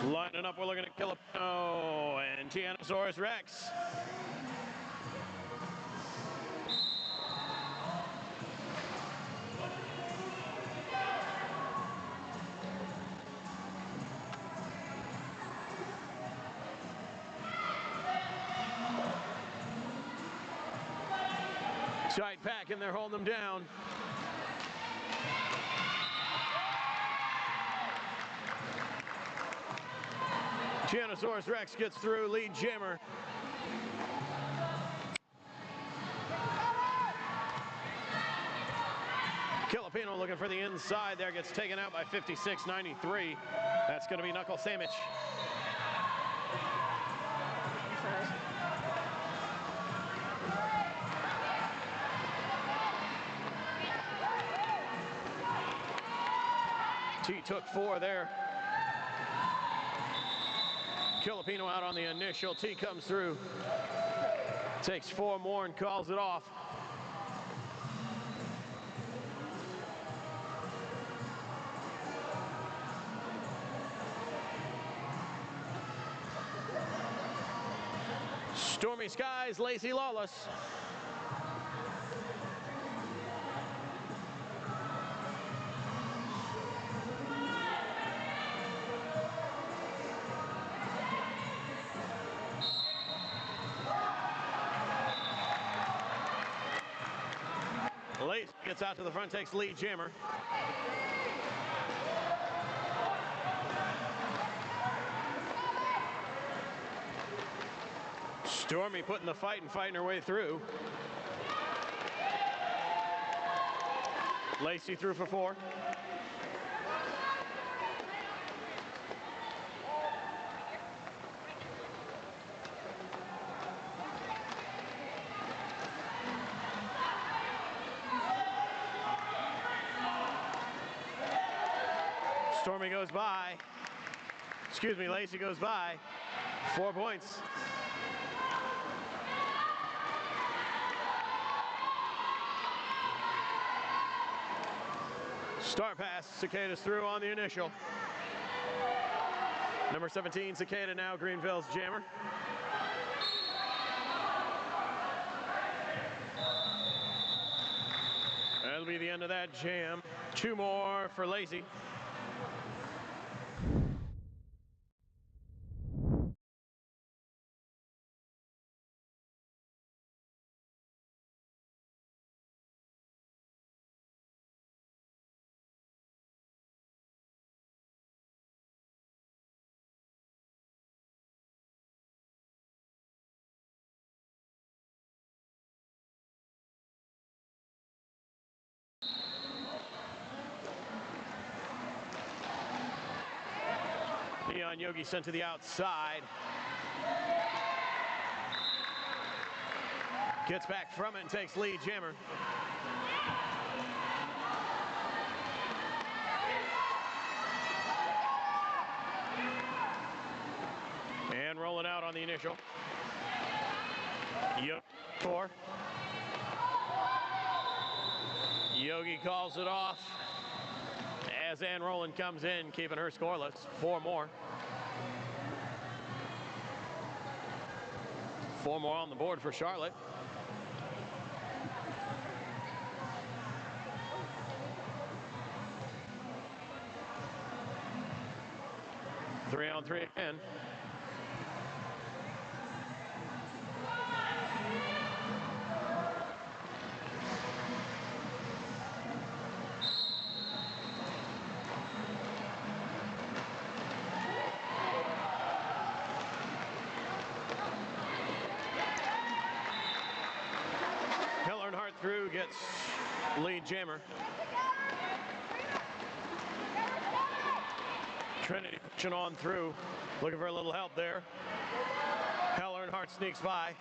Lining up, we're looking at Filipino and Tyrannosaurus Rex. Tight pack, and they're holding them down. Tyrannosaurus Rex gets through, lead jammer. Filipino looking for the inside there, gets taken out by 56-93. That's going to be knuckle sandwich. T took 4 there. Filipino out on the initial. T comes through. Takes 4 more and calls it off. Stormy skies, Lacey Lawless. gets out to the front, takes lead jammer. Stormy putting the fight and fighting her way through. Lacey through for 4. Stormy goes by. Excuse me, Lacey goes by. 4 points. Start pass, Cicadas through on the initial. Number 17, Cicada now Greenville's jammer. That'll be the end of that jam. 2 more for Lacey. Neon Yogi sent to the outside. Gets back from it and takes lead jammer. And rolling out on the initial. Yogi 4. Yogi calls it off. As Ann Rowland comes in, keeping her scoreless. 4 more. 4 more on the board for Charlotte. Three on 3 again. Through gets lead jammer. Trinity pushing on through, looking for a little help there. Heller Earnhardt sneaks by.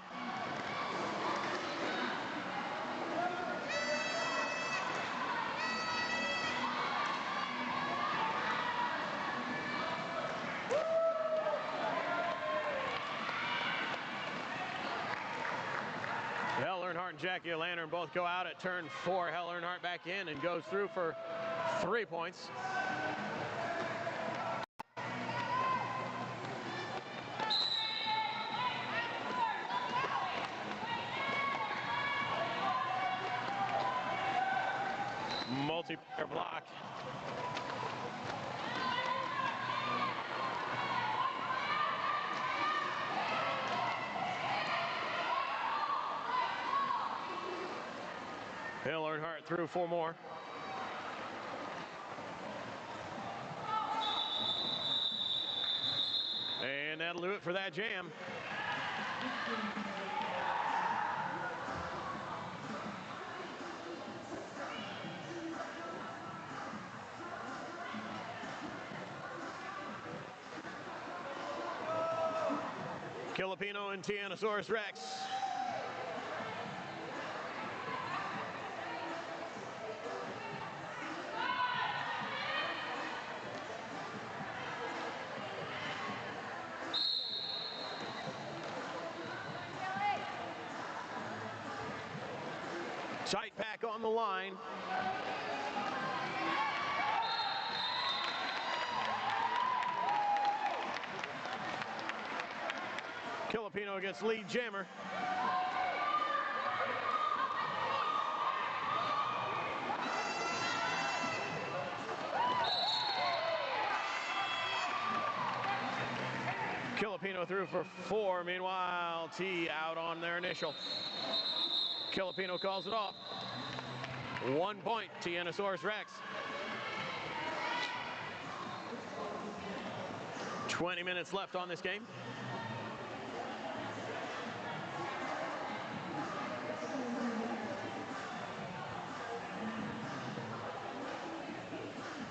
Earnhardt and Jackie O'Lantern both go out at turn 4. Hell Earnhardt back in and goes through for 3 points. Multi-player block. Hill Earnhardt through 4 more. And that'll do it for that jam. Filipino and Tyrannosaurus Rex. Tight pack on the line. Filipino gets lead jammer. Filipino through for 4. Meanwhile, T out on their initial. Filipino calls it off. 1 point, Tyrannosaurus Rex. 20 minutes left on this game.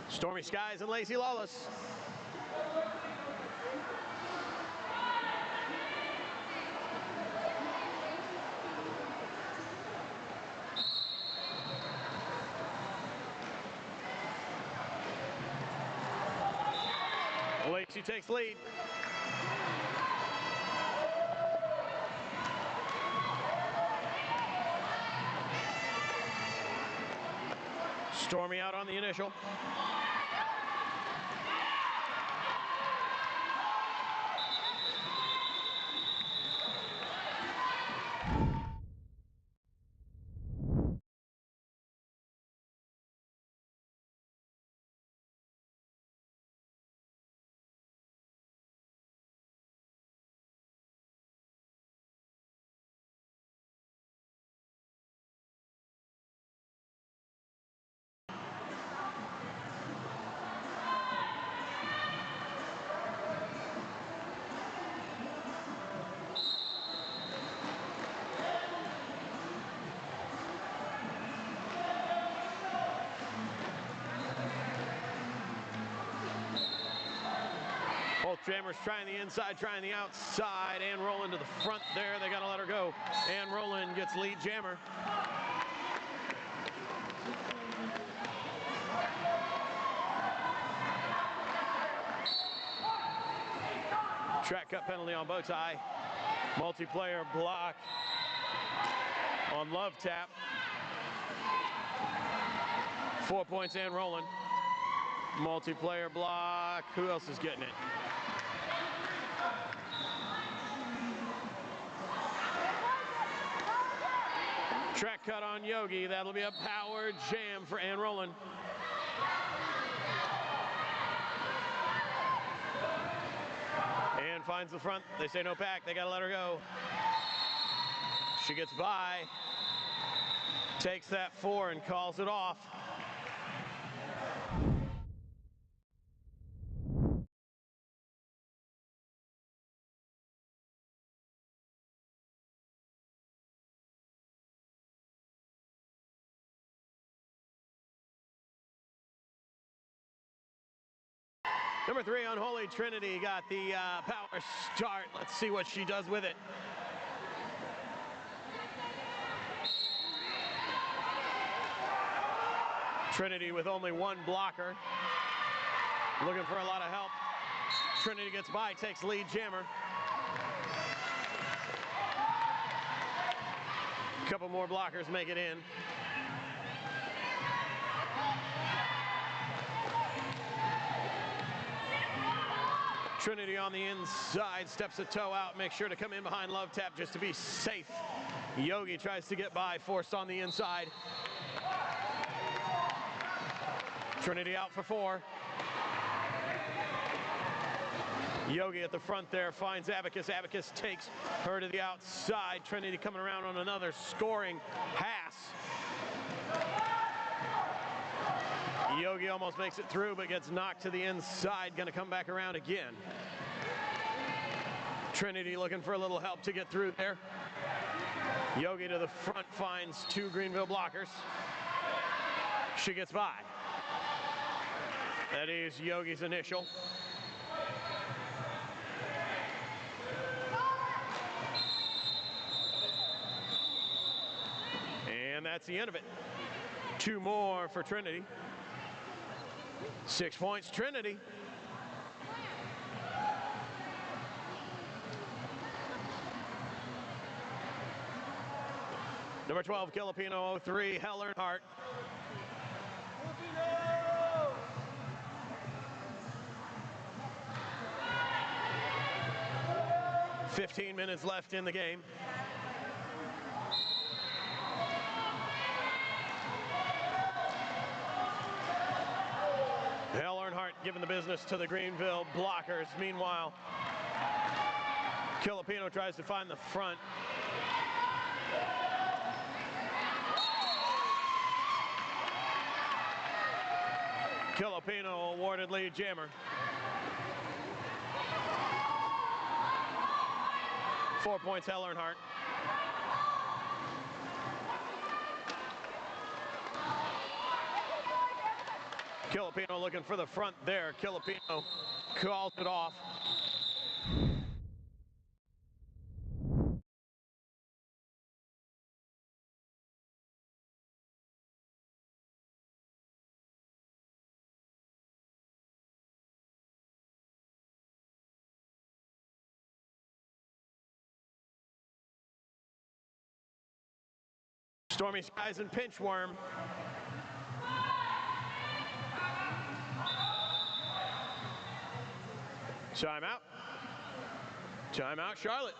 Stormy skies and Lacey Lawless. Lacey takes lead. Stormy out on the initial. Both jammers trying the inside, trying the outside. Ann Rowland to the front there. They got to let her go. Ann Rowland gets lead jammer. Track cut penalty on bow tie. Multiplayer block on Love Tap. 4 points, Ann Rowland. Multiplayer block. Who else is getting it? Track cut on Yogi. That'll be a power jam for Ann Rowland. Ann finds the front. They say no pack. They got to let her go. She gets by. Takes that 4 and calls it off. Number 3, Unholy Trinity, got the power start. Let's see what she does with it. Trinity with only 1 blocker. Looking for a lot of help. Trinity gets by, takes lead jammer. A couple more blockers make it in. Trinity on the inside, steps a toe out, makes sure to come in behind Love Tap just to be safe. Yogi tries to get by, forced on the inside. Trinity out for 4. Yogi at the front there finds Abacus. Abacus takes her to the outside. Trinity coming around on another scoring pass. Yogi almost makes it through, but gets knocked to the inside. Going to come back around again. Trinity looking for a little help to get through there. Yogi to the front finds 2 Greenville blockers. She gets by. That is Yogi's initial. And that's the end of it. 2 more for Trinity. 6 points, Trinity. Number 12, Filipino 03, Hell Earnhardt. 15 minutes left in the game. Hell Earnhardt giving the business to the Greenville blockers. Meanwhile, Filipino tries to find the front. Filipino awarded lead jammer. 4 points, Hal Earnhardt. Filipino looking for the front there. Filipino called it off. Stormy skies and pinchworm. Timeout. Timeout, Charlotte.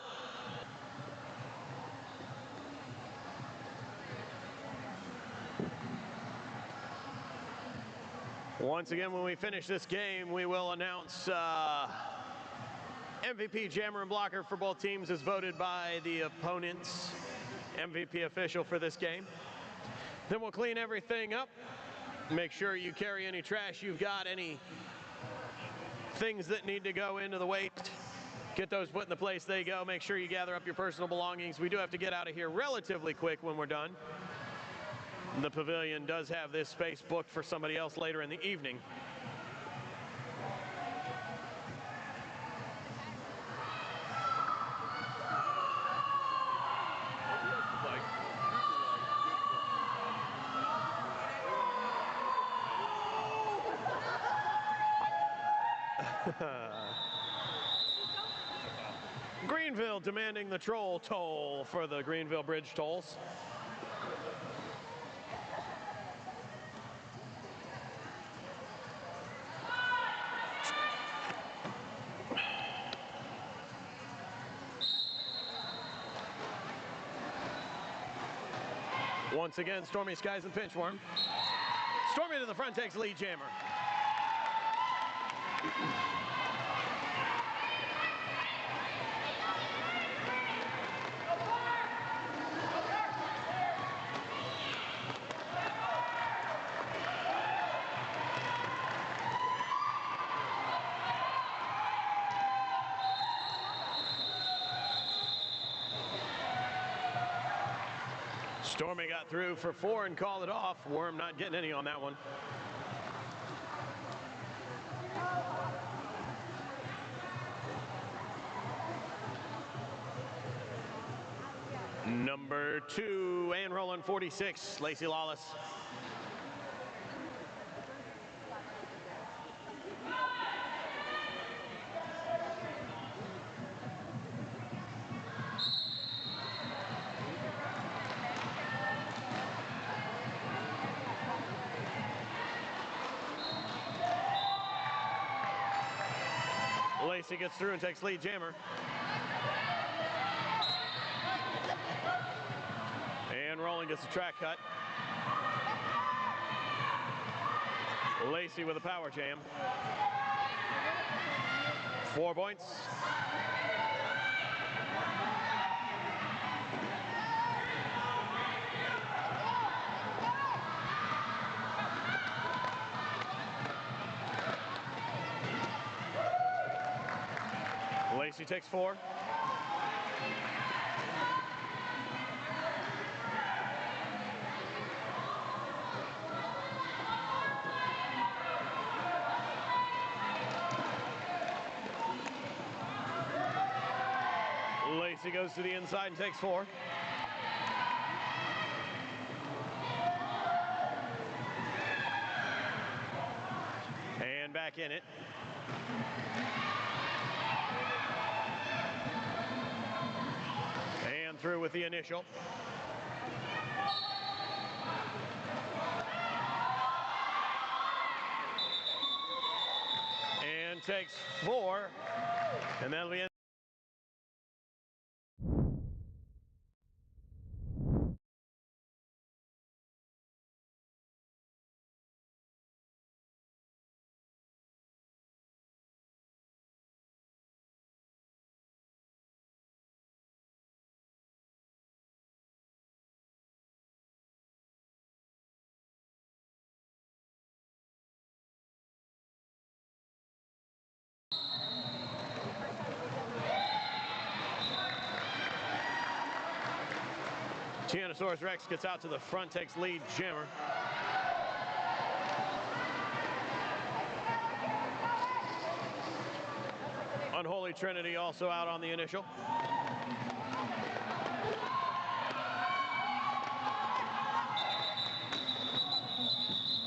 Once again, when we finish this game, we will announce MVP, jammer, and blocker for both teams as voted by the opponent's MVP official for this game. Then we'll clean everything up. Make sure you carry any trash you've got, any things that need to go into the waste. Get those put in the place they go. Make sure you gather up your personal belongings. We do have to get out of here relatively quick when we're done. The Pavilion does have this space booked for somebody else later in the evening. Greenville demanding the troll toll for the Greenville Bridge tolls. Once again, stormy skies and pinchworm. Stormy to the front takes lead jammer. Stormy got through for 4 and called it off. Worm not getting any on that one. Number 2, and rolling 46, Lacey Lawless. Lacey gets through and takes lead jammer. And rolling gets a track cut. Lacey with a power jam. 4 points. Lacey takes 4. Lacey goes to the inside and takes 4. And back in it. And through with the initial. And takes 4. And that'll be it. Tyrannosaurus Rex gets out to the front, takes lead jammer. Unholy Trinity also out on the initial.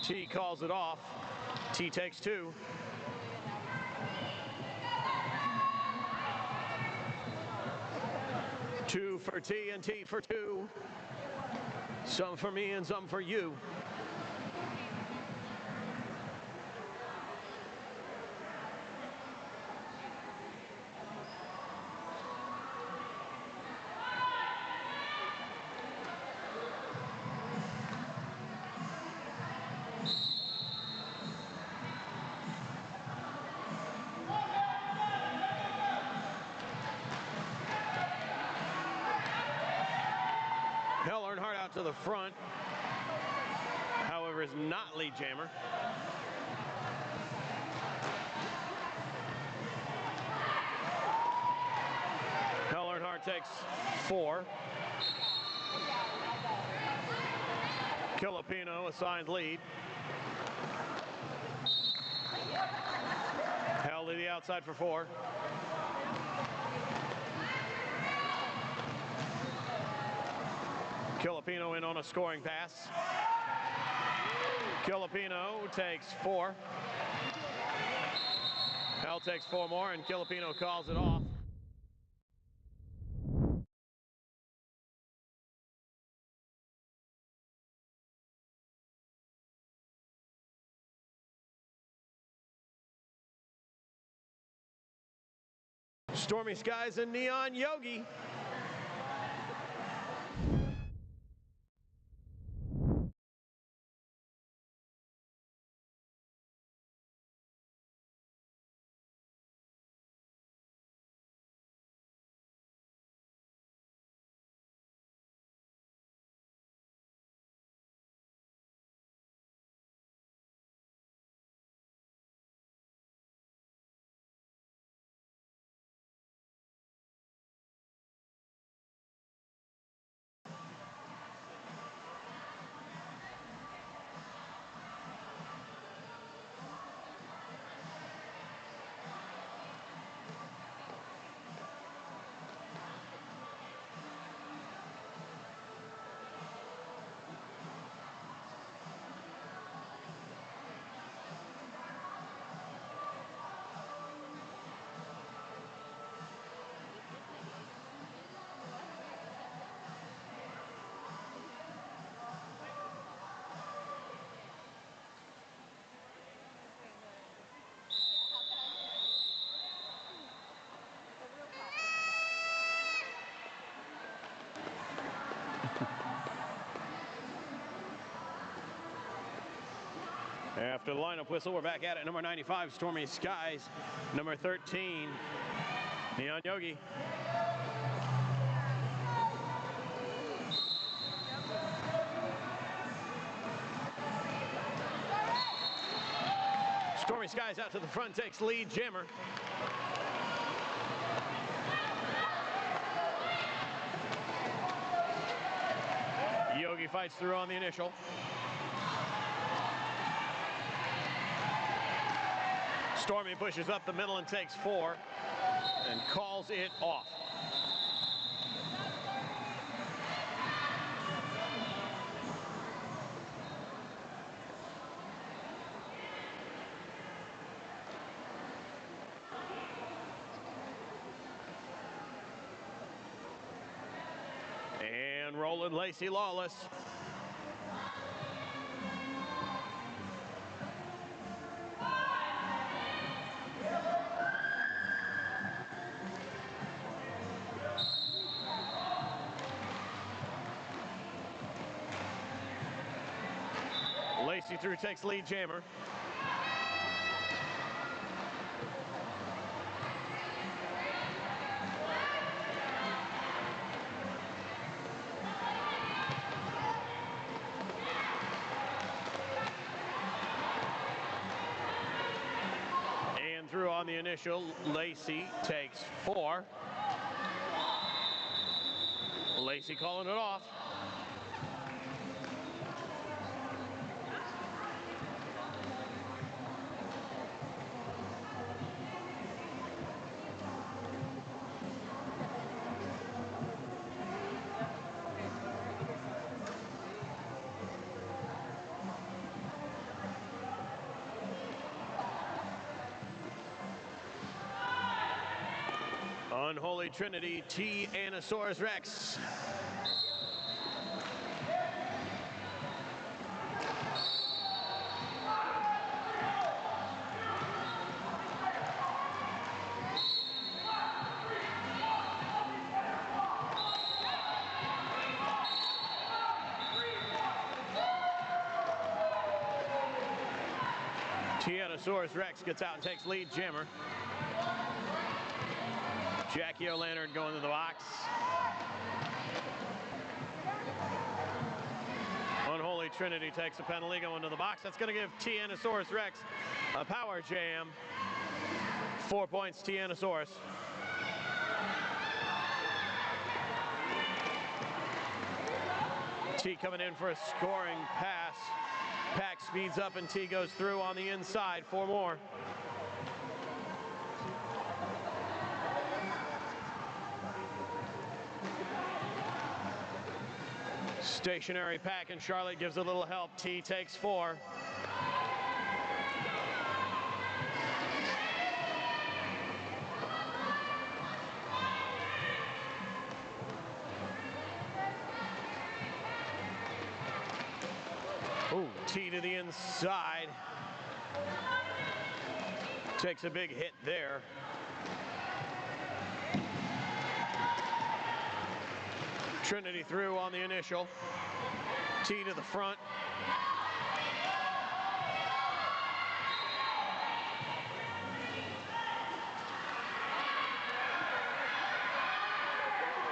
T calls it off. T takes two. Two for T and T for two. Some for me and some for you. Earnhardt out to the front, however, is not lead jammer. Earnhardt takes four. Filipino assigned lead. Held to the outside for four. Filipino in on a scoring pass. Filipino takes four. Hell takes four more, and Filipino calls it off. Stormy Skies and Neon Yogi. After the lineup whistle, we're back at it. Number 95, Stormy Skies. Number 13, Neon Yogi. Stormy Skies out to the front, takes lead jammer. Yogi fights through on the initial. Stormy pushes up the middle and takes four and calls it off. And rolling Lacey Lawless. Lacey through, takes lead jammer. And through on the initial, Lacey takes four. Lacey calling it off. Unholy Trinity, Tyrannosaurus Rex. Tyrannosaurus Rex gets out and takes lead jammer. Jackie O'Lantern going to the box. Unholy Trinity takes a penalty going to the box. That's going to give Tyrannosaurus Rex a power jam. 4 points, Tyrannosaurus. T coming in for a scoring pass. Pack speeds up and T goes through on the inside. 4 more. Stationary Pack and Charlotte gives a little help. T takes 4. Ooh, T to the inside. Takes a big hit there. Trinity through on the initial. T to the front.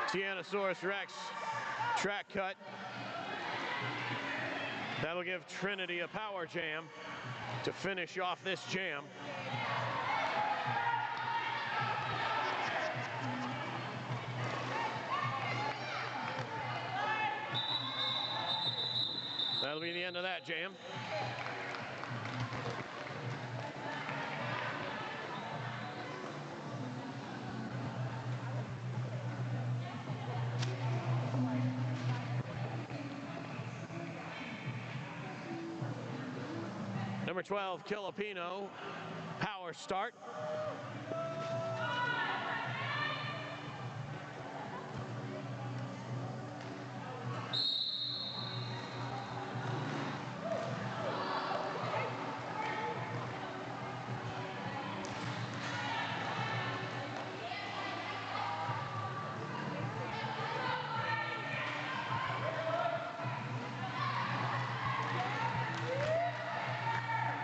Tyrannosaurus Rex track cut. That'll give Trinity a power jam to finish off this jam. That'll be the end of that jam. Number 12, Filipino, power start.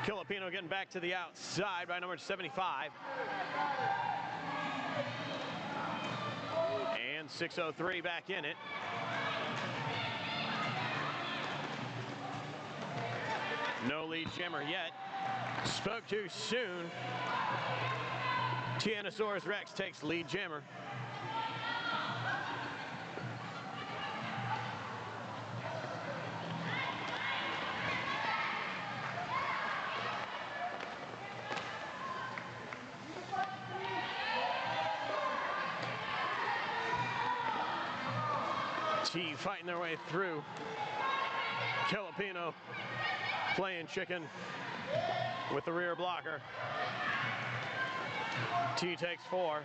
Filipino getting back to the outside by number 75. And 6:03 back in it. No lead jammer yet. Spoke too soon. Tyrannosaurus Rex takes lead jammer. T fighting their way through. Filipino playing chicken with the rear blocker. T takes 4.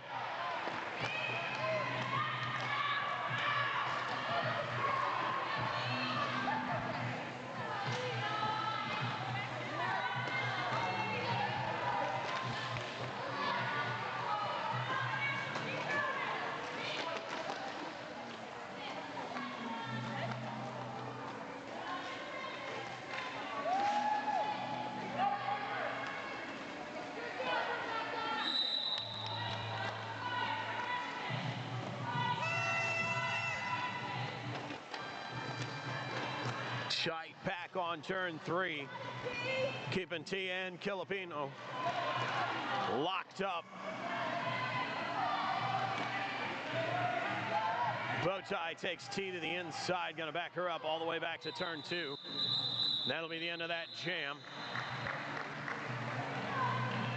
Tight pack on turn 3. Keeping T and Filipino locked up. Bowtie takes T to the inside, gonna back her up all the way back to turn 2. That'll be the end of that jam.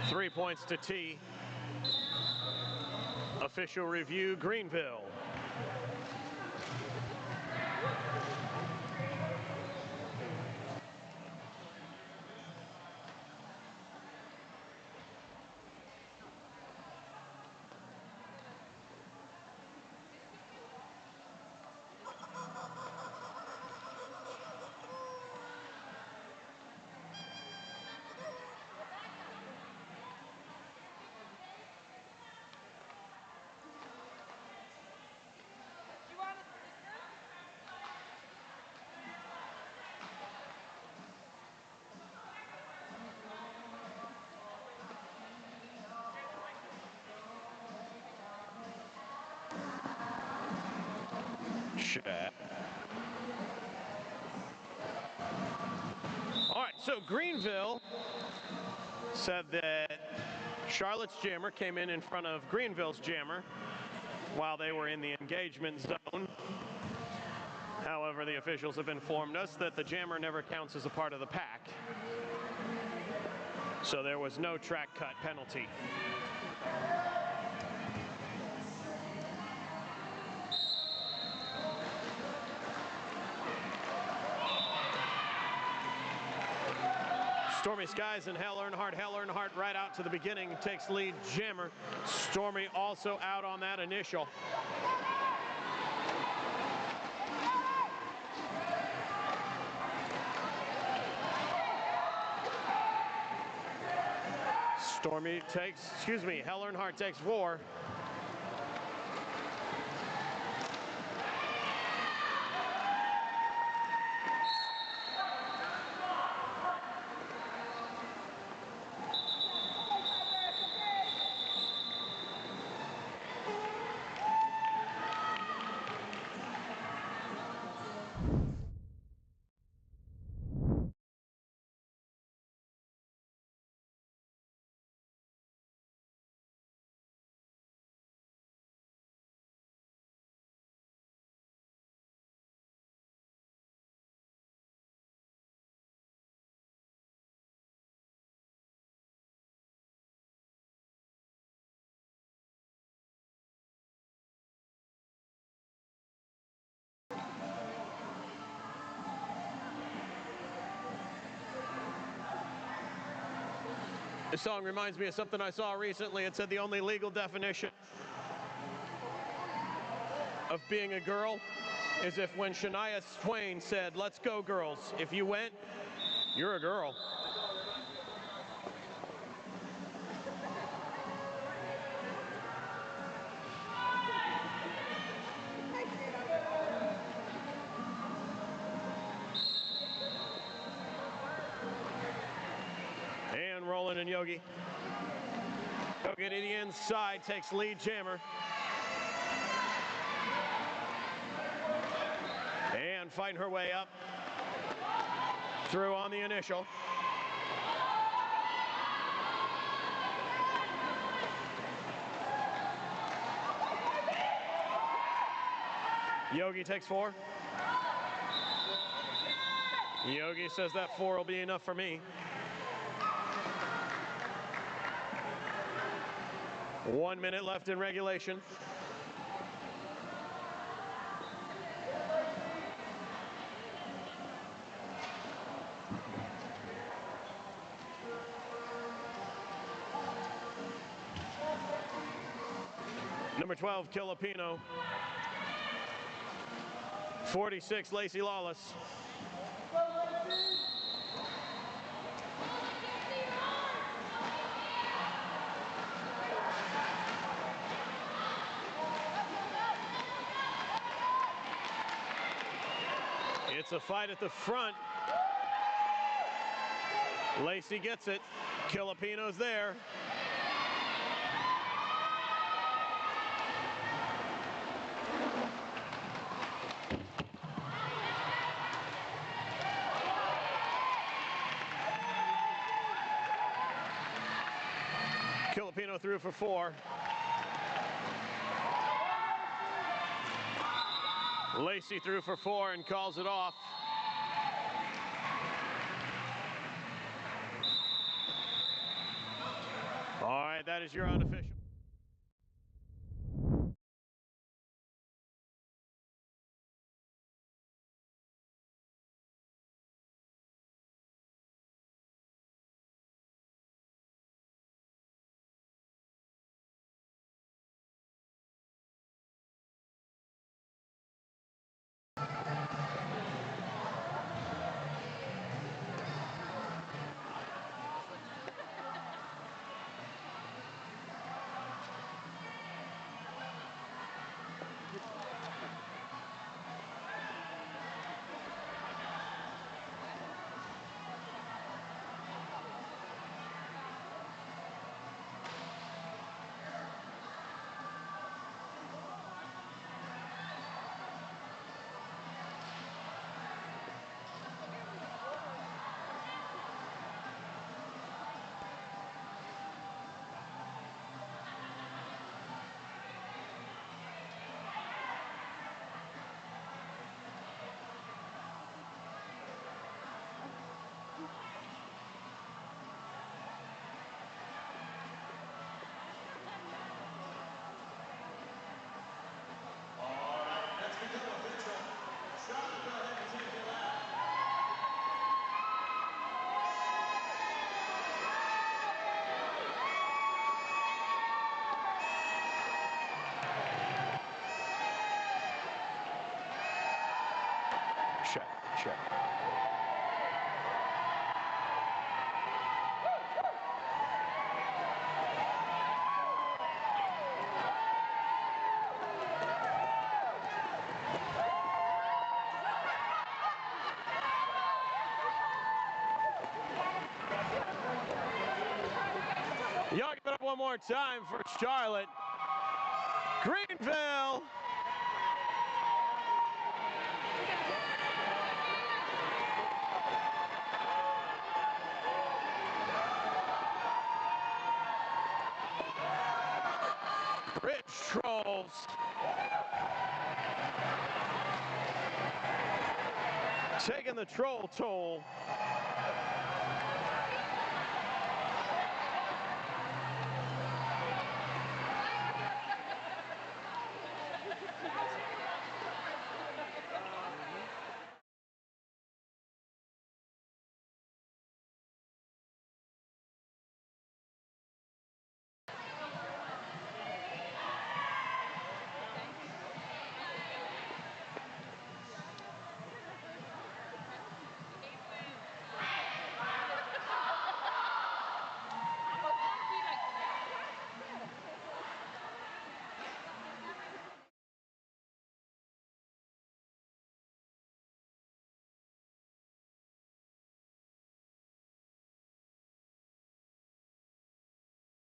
3 points to T. Official review, Greenville. check. All right, so Greenville said that Charlotte's jammer came in front of Greenville's jammer while they were in the engagement zone. However, the officials have informed us that the jammer never counts as a part of the pack. So there was no track cut penalty. Stormy Skies and Hell Earnhardt. Hell Earnhardt right out to the beginning takes lead jammer. Stormy also out on that initial. Hell Earnhardt takes 4. This song reminds me of something I saw recently. It said the only legal definition of being a girl is if when Shania Twain said, "Let's go, girls," if you went, you're a girl. And Roland and Yogi. Yogi to the inside, takes lead jammer. And fighting her way up. Through on the initial. Yogi takes 4. Yogi says that 4 will be enough for me. 1 minute left in regulation. Number 12, Filipino. 46, Lacey Lawless. It's a fight at the front. Lacey gets it. Filipino's there. Filipino threw for 4. Lacey threw for 4 and calls it off. All right, that is your unofficial. Check, check. Y'all give it up one more time for Charlotte. Greenville. Rich Trolls. Taking the troll toll.